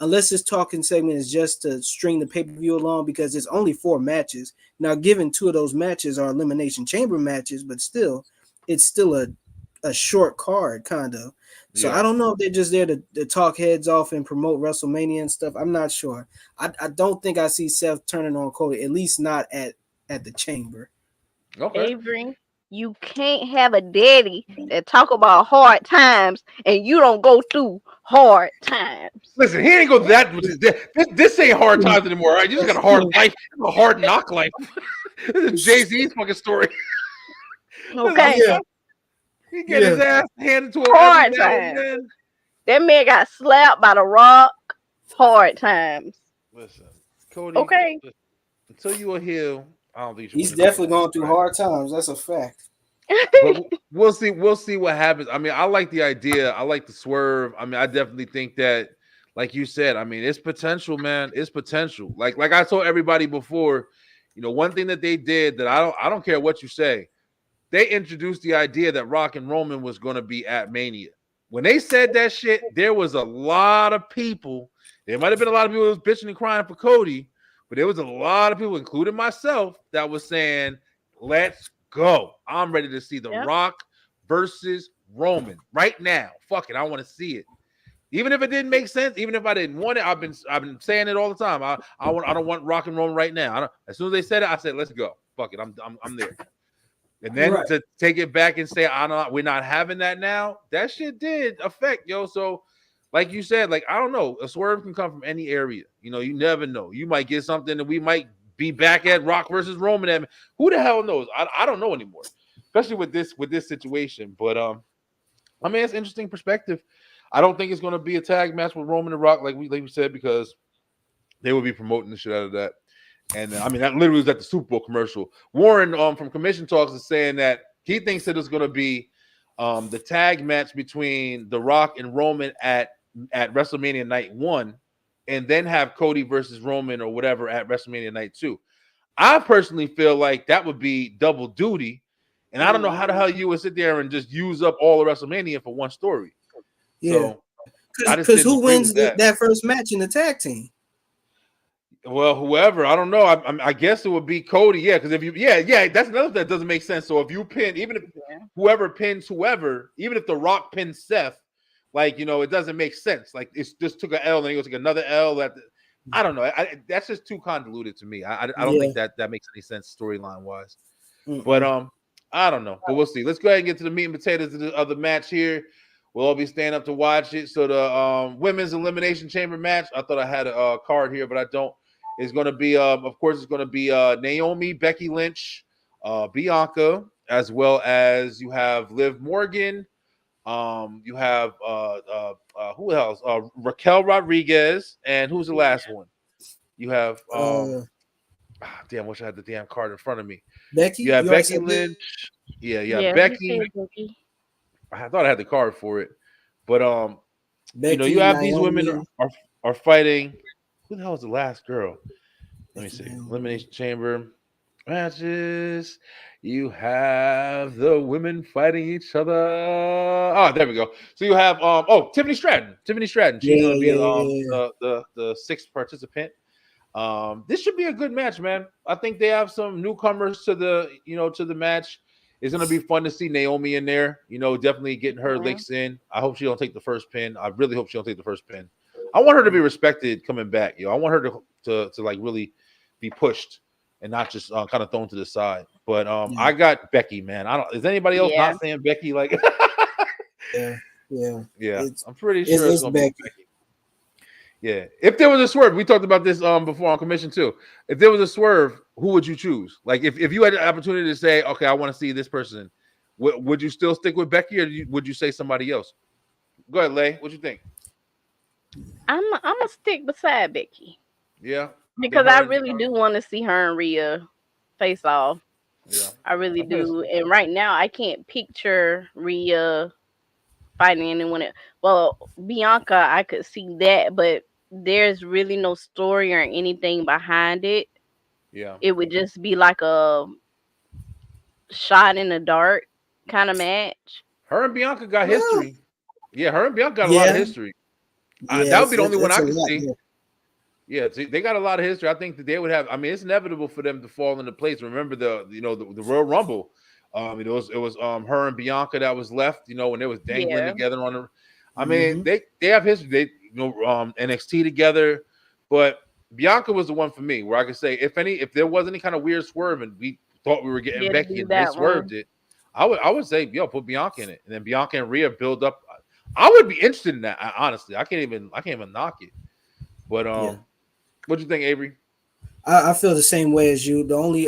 unless this talking segment is just to string the pay-per-view along, because it's only 4 matches. Now, given 2 of those matches are Elimination Chamber matches, but still, it's still a short card, kind of. So I don't know if they're just there to talk heads off and promote WrestleMania and stuff. I'm not sure. I don't think I see Seth turning on Cody, at least not at the Chamber. Okay. Avery, you can't have a daddy that talk about hard times and you don't go through hard times. Listen, he ain't go that. This ain't hard times anymore, right? You just got a hard life, a hard knock life. This is Jay-Z's fucking story. Okay. He get his ass handed to him Hard every now and times. then. That man got slapped by the Rock. Hard times. Listen, Cody. Okay. Until you are healed, I don't think He's definitely going through hard times. That's a fact. But we'll see. We'll see what happens. I mean, I like the idea. I like the swerve. I mean, I definitely think that, like you said, I mean, it's potential, man. It's potential. Like I told everybody before, you know, one thing that they did that I don't care what you say. They introduced the idea that Rock and Roman was going to be at Mania. When they said that shit, there was a lot of people. There might have been a lot of people who was bitching and crying for Cody, but there was a lot of people, including myself, that was saying, let's go. I'm ready to see The Rock versus Roman right now. Fuck it. I want to see it. Even if it didn't make sense, even if I didn't want it, I've been saying it all the time. I don't want Rock and Roman right now. As soon as they said it, I said, let's go. Fuck it. I'm there. And then to take it back and say, we're not having that now, that shit did affect, yo. So, like you said, like, I don't know. A swerve can come from any area. You know, you never know. You might get something that we might be back at Rock versus Roman. Who the hell knows? I don't know anymore, especially with this situation. But I mean, it's interesting perspective. I don't think it's going to be a tag match with Roman and Rock, like we said, because they will be promoting the shit out of that. And I mean, that literally was at the Super Bowl commercial. Warren from Commission Talks is saying that he thinks that it's going to be the tag match between The Rock and Roman at WrestleMania Night 1, and then have Cody versus Roman or whatever at WrestleMania Night 2. I personally feel like that would be double duty, and I don't know how the hell you would sit there and just use up all of WrestleMania for one story. Yeah, because who wins that first match in the tag team? Well, whoever, I don't know. I guess it would be Cody. Yeah, because if you, that's another that doesn't make sense. So if you pin, even if whoever pins whoever, even if The Rock pins Seth, like, you know, it doesn't make sense. Like, it's just took an L and then he goes like another L. I don't know. That's just too convoluted to me. I don't think that makes any sense storyline wise. But I don't know. But we'll see. Let's go ahead and get to the meat and potatoes of the match here. We'll all be staying up to watch it. So the women's elimination chamber match. I thought I had a card here, but I don't. It's going to be, of course, it's going to be Naomi, Becky Lynch, Bianca, as well as you have Liv Morgan. You have who else? Raquel Rodriguez, and who's the last one? You have damn, wish I had the damn card in front of me. Becky. You have Becky Lynch. Yeah, Becky. I thought I had the card for it, but Becky, you know, you have Naomi. These women are fighting. Who the hell is the last girl? Let me see. Elimination Chamber matches. You have the women fighting each other. Oh, there we go. So you have Tiffany Stratton. She's gonna be the sixth participant. This should be a good match, man. I think they have some newcomers to the match. It's gonna be fun to see Naomi in there. You know, definitely getting her licks in. I hope she don't take the first pin. I really hope she don't take the first pin. I want her to be respected coming back. I want her to like really be pushed and not just kind of thrown to the side. But I got Becky, man. Is anybody else not saying Becky? Like, yeah. I'm pretty sure it's gonna be Becky. Yeah. If there was a swerve, we talked about this before on Commission too. If there was a swerve, who would you choose? Like, if you had the opportunity to say, okay, I want to see this person, would you still stick with Becky, or would you say somebody else? Go ahead, Lay. What you think? I'm gonna stick beside Becky. Yeah. Because I really do want to see her and Rhea face off. Yeah. I really do. And right now I can't picture Rhea fighting anyone else. Well, Bianca, I could see that, but there's really no story or anything behind it. Yeah. It would just be like a shot in the dark kind of match. Her and Bianca got history. Yeah, her and Bianca got a lot of history. That would be the only one I could see. Yeah. Yeah, they got a lot of history. I think that they would have. I mean, it's inevitable for them to fall into place. Remember the Royal Rumble. It was her and Bianca that was left. When they was dangling together on the. I mean, they have history. They NXT together, but Bianca was the one for me where I could say if there was any kind of weird swerve and we thought we were getting Becky and they swerved it, I would say put Bianca in it, and then Bianca and Rhea build up. I would be interested in that. Honestly, I can't even knock it. But what do you think, Avery? I feel the same way as you. The only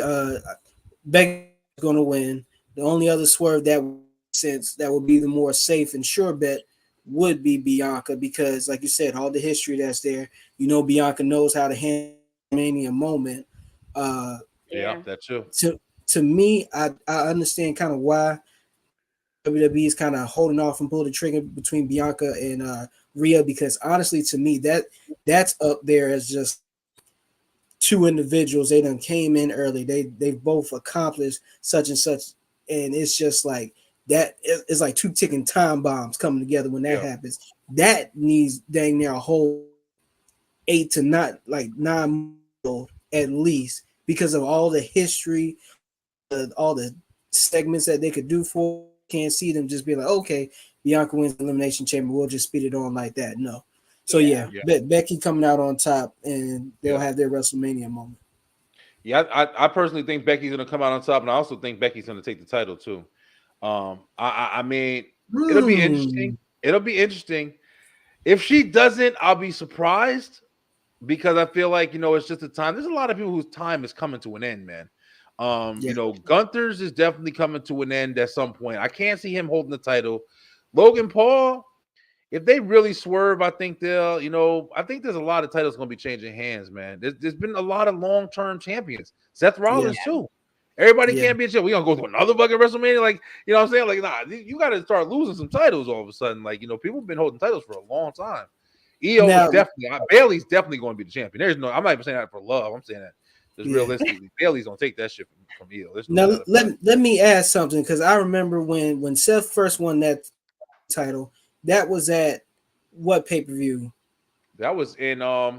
Becky's going to win. The only other swerve that makes sense that would be the more safe and sure bet would be Bianca, because, like you said, all the history that's there. Bianca knows how to handle Mania moment. That too. To me, I understand kind of why WWE is kind of holding off and pulling the trigger between Bianca and Rhea, because honestly, to me, that's up there as just two individuals. They done came in early. They've both accomplished such and such, and it's just like that. It's like two ticking time bombs coming together when that happens. That needs dang near a whole 8 to 9 months at least, because of all the history, all the segments that they could do for. Can't see them just be like, okay, Bianca wins the Elimination Chamber, we'll just speed it on like that. No. So Becky coming out on top, and they'll have their WrestleMania moment. Yeah, I personally think Becky's gonna come out on top, and I also think Becky's gonna take the title too. I mean, it'll be interesting. It'll be interesting. If she doesn't, I'll be surprised, because I feel like it's just a time. There's a lot of people whose time is coming to an end, man. Gunther's is definitely coming to an end at some point. I can't see him holding the title. Logan Paul, if they really swerve, I think they'll, I think there's a lot of titles going to be changing hands, man. There's been a lot of long-term champions. Seth Rollins too. Everybody can't be a champion. We're going to go to another fucking WrestleMania. Like, what I'm saying? Like, nah, you got to start losing some titles all of a sudden. Like, people have been holding titles for a long time. Bailey's definitely going to be the champion. I'm not even saying that for love. I'm saying that just realistically. Bailey's going to take that shit from Io. Now, let me ask something, because I remember when Seth first won that title, that was at what pay-per-view? That was in I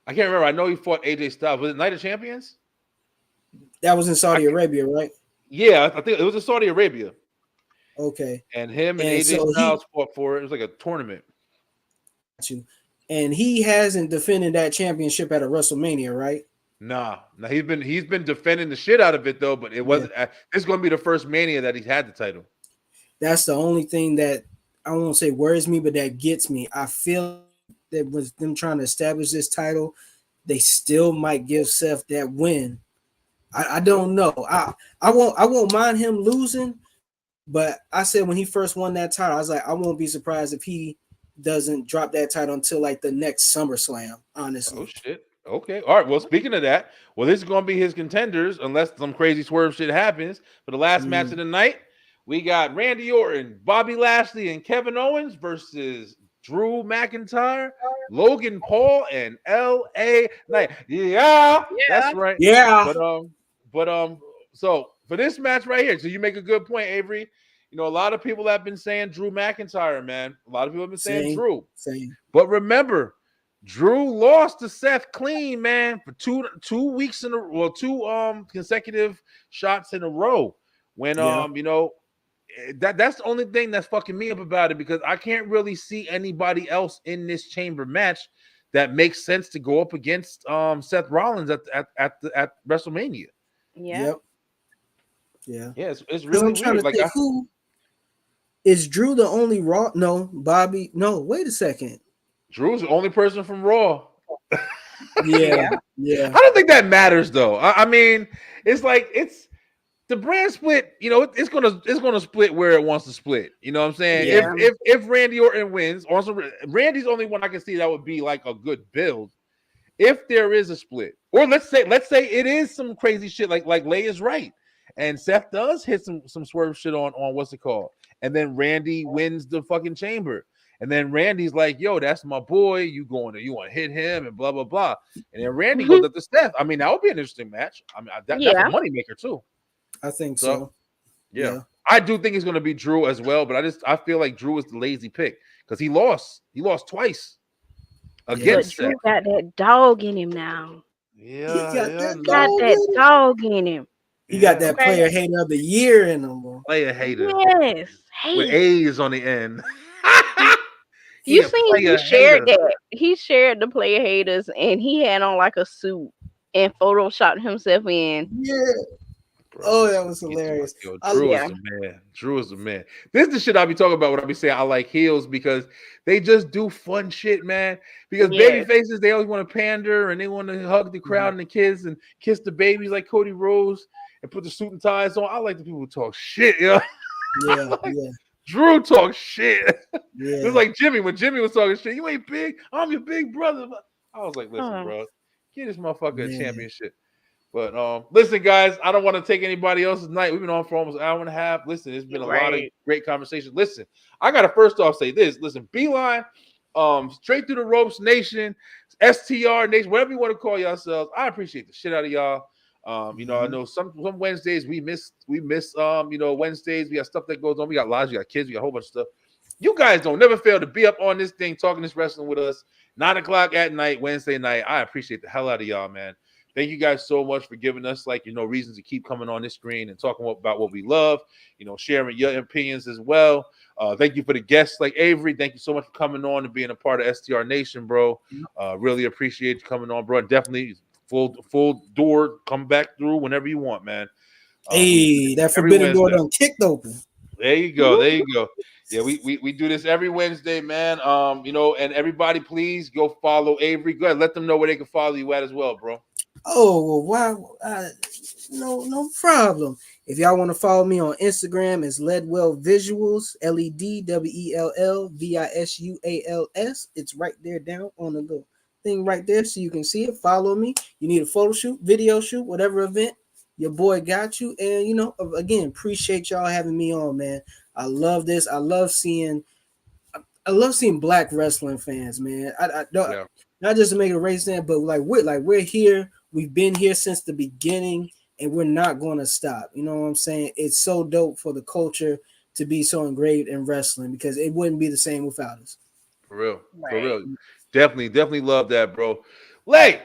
can't remember. I know he fought AJ Styles. Was it Night of Champions? That was in Saudi Arabia, right? Yeah, I think it was in Saudi Arabia. Okay. And him and AJ Styles fought for it. It was like a tournament. And he hasn't defended that championship at a WrestleMania, right? Nah, he's been defending the shit out of it though, but it wasn't. It's going to be the first Mania that he's had the title. That's the only thing that I won't say worries me, but that gets me. I feel that with them trying to establish this title, they still might give Seth that win. I don't know. I won't mind him losing, but I said when he first won that title, I was like, I won't be surprised if he doesn't drop that title until like the next SummerSlam. Honestly. Oh shit. Okay. All right. Well, speaking of that, this is going to be his contenders unless some crazy swerve shit happens. For the last match of the night, we got Randy Orton, Bobby Lashley, and Kevin Owens versus Drew McIntyre, Logan Paul, and LA Knight. Yeah, that's right. Yeah. So for this match right here, so you make a good point, Avery. A lot of people have been saying Drew McIntyre, man. A lot of people have been saying Drew. But remember, Drew lost to Seth clean, man, for two weeks in a row, two consecutive shots in a row. When that's the only thing that's fucking me up about it, because I can't really see anybody else in this chamber match that makes sense to go up against Seth Rollins at WrestleMania. Yeah. Yeah. Yeah, it's really weird. Like, who is Drew the only Raw? No, Bobby. No, wait a second. Drew's the only person from Raw. Yeah. I don't think that matters though. I mean, it's like it's the brand split. It's gonna split where it wants to split. You know what I'm saying? Yeah. If Randy Orton wins, also Randy's the only one I can see that would be like a good build. If there is a split, or let's say it is some crazy shit like Lay is right, and Seth does hit some swerve shit on what's it called, and then Randy wins the fucking chamber. And then Randy's like, yo, that's my boy. You want to hit him and blah, blah, blah. And then Randy goes up to Steph. I mean, that would be an interesting match. I mean, that's a moneymaker too. I think so. Yeah. I do think it's going to be Drew as well, but I feel like Drew is the lazy pick because he lost. He lost twice against But Drew Seth. got that dog in him now. He got that Got dog that in him. dog in him. He got that Okay. player hater of the year in him, bro. Player hater Yes. with Hate. A's on the end. He You a seen he player shared hater. that. He shared the player haters and he had on like a suit and photoshopped himself in. Yeah. Bro, Oh, that was he too much. hilarious. Yo, I, Drew is Yeah. the man. Drew is the man. This is the shit I be talking about when I be saying I like heels because they just do fun shit, man. Because baby Yes. faces, they always want to pander and they want to hug the crowd and the kids and kiss the babies like Cody Rhodes and put the suit and ties on. I like the people who talk shit, yo. yeah, yeah, Drew talks shit. yeah. It was like Jimmy when Jimmy was talking shit. You ain't big. I'm your big brother. I was like, listen, Oh, bro, give this motherfucker a Man. championship. But listen, guys, I don't want to take anybody else's night. We've been on for almost an hour and a half. Listen, it's been a lot of great conversation. Listen, I gotta first off say this. Listen, Beeline, Straight Through the Ropes Nation, STR Nation, whatever you want to call yourselves. I appreciate the shit out of y'all. You know, I know some Wednesdays we miss Wednesdays. We got stuff that goes on. We got lives, we got kids, we got a whole bunch of stuff. You guys don't never fail to be up on this thing, talking this wrestling with us. 9:00 at night, Wednesday night. I appreciate the hell out of y'all, man. Thank you guys so much for giving us reasons to keep coming on this screen and talking about what we love, sharing your opinions as well. Thank you for the guests like Avery. Thank you so much for coming on and being a part of STR Nation, bro. Really appreciate you coming on, bro. And definitely full door, come back through whenever you want, man. Hey, that forbidden door done kicked open. There you go. There you go. Yeah, we do this every Wednesday, man. And everybody, please go follow Avery. Go ahead, let them know where they can follow you at as well, bro. Oh, well, wow. No problem. If y'all want to follow me on Instagram, it's LEDWELL Visuals, LEDWELL It's right there down on the little thing right there, so you can see it. Follow me. You need a photo shoot, video shoot, whatever event, your boy got you. And again, appreciate y'all having me on, man. I love this. I love seeing black wrestling fans, man. I don't not just to make it a race stand, but we're here. We've been here since the beginning, and we're not going to stop. You know what I'm saying? It's so dope for the culture to be so engraved in wrestling because it wouldn't be the same without us. For real. For real. Definitely love that, bro. Lay,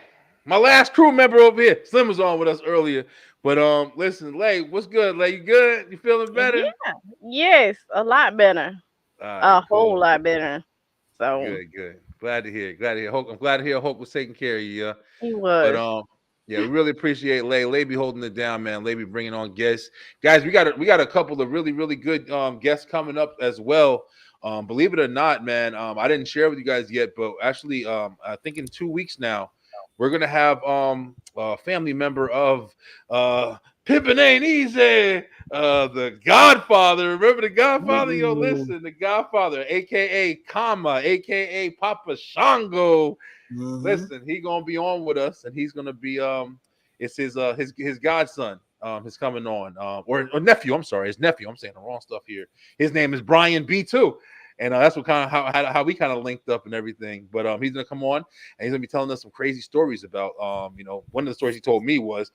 my last crew member over here. Slim was on with us earlier. But listen, Lay, what's good? Lay, you good? You feeling better? Yeah. Yes, a lot better. Right, whole lot better. So good. Glad to hear. I'm glad to hear Hope was taking care of you. He was. But yeah, we really appreciate Lay. Lay be holding it down, man. Lay be bringing on guests. Guys, we got a couple of really good guests coming up as well. Believe it or not, man, I didn't share with you guys yet, but actually, I think in 2 weeks now, we're gonna have a family member of Pippin Ain't Easy, the Godfather. Remember the Godfather? Yo, listen, the Godfather, aka Kama, aka Papa Shango. Listen, he gonna be on with us, and he's gonna be it's his godson is coming on, or nephew. I'm sorry, his nephew. I'm saying the wrong stuff here. His name is Brian B2. And that's what kind of how we kind of linked up and everything. But he's gonna come on and he's gonna be telling us some crazy stories about one of the stories he told me was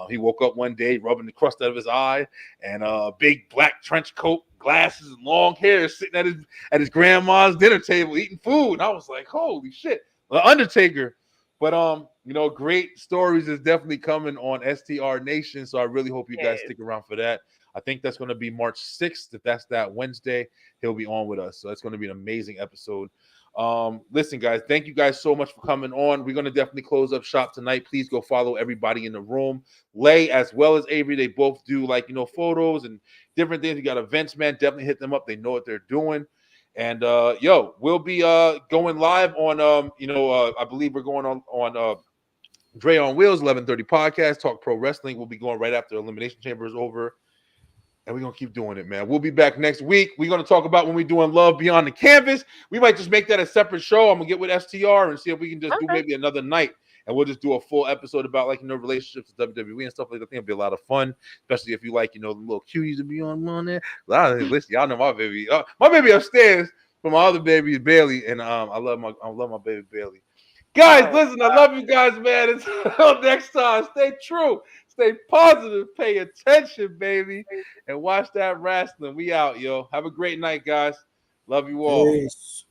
he woke up one day rubbing the crust out of his eye and big black trench coat, glasses, and long hair, sitting at his grandma's dinner table eating food. And I was like, holy shit, the Undertaker. But great stories is definitely coming on STR Nation. So I really hope you guys stick around for that. I think that's going to be March 6th. If that's that Wednesday, he'll be on with us. So it's going to be an amazing episode. Listen, guys, thank you guys so much for coming on. We're going to definitely close up shop tonight. Please go follow everybody in the room. Lay as well as Avery. They both do photos and different things. You got events, man. Definitely hit them up. They know what they're doing. And we'll be going live on I believe we're going on Dre on Wheels 11:30 podcast. Talk Pro Wrestling. We'll be going right after Elimination Chamber is over. And we're going to keep doing it, man. We'll be back next week. We're going to talk about when we're doing Love Beyond the Canvas. We might just make that a separate show. I'm going to get with STR and see if we can just do maybe another night. And we'll just do a full episode about, relationships with WWE and stuff like that. I think it'll be a lot of fun, especially if you like, the little cuties to be on there. Listen, y'all know my baby. My baby upstairs from my other baby, Bailey. And I love my baby, Bailey. Guys, listen, I love you guys, man. Until next time, stay true. Stay positive, pay attention, baby, and watch that wrestling. We out, yo. Have a great night, guys. Love you all. Peace.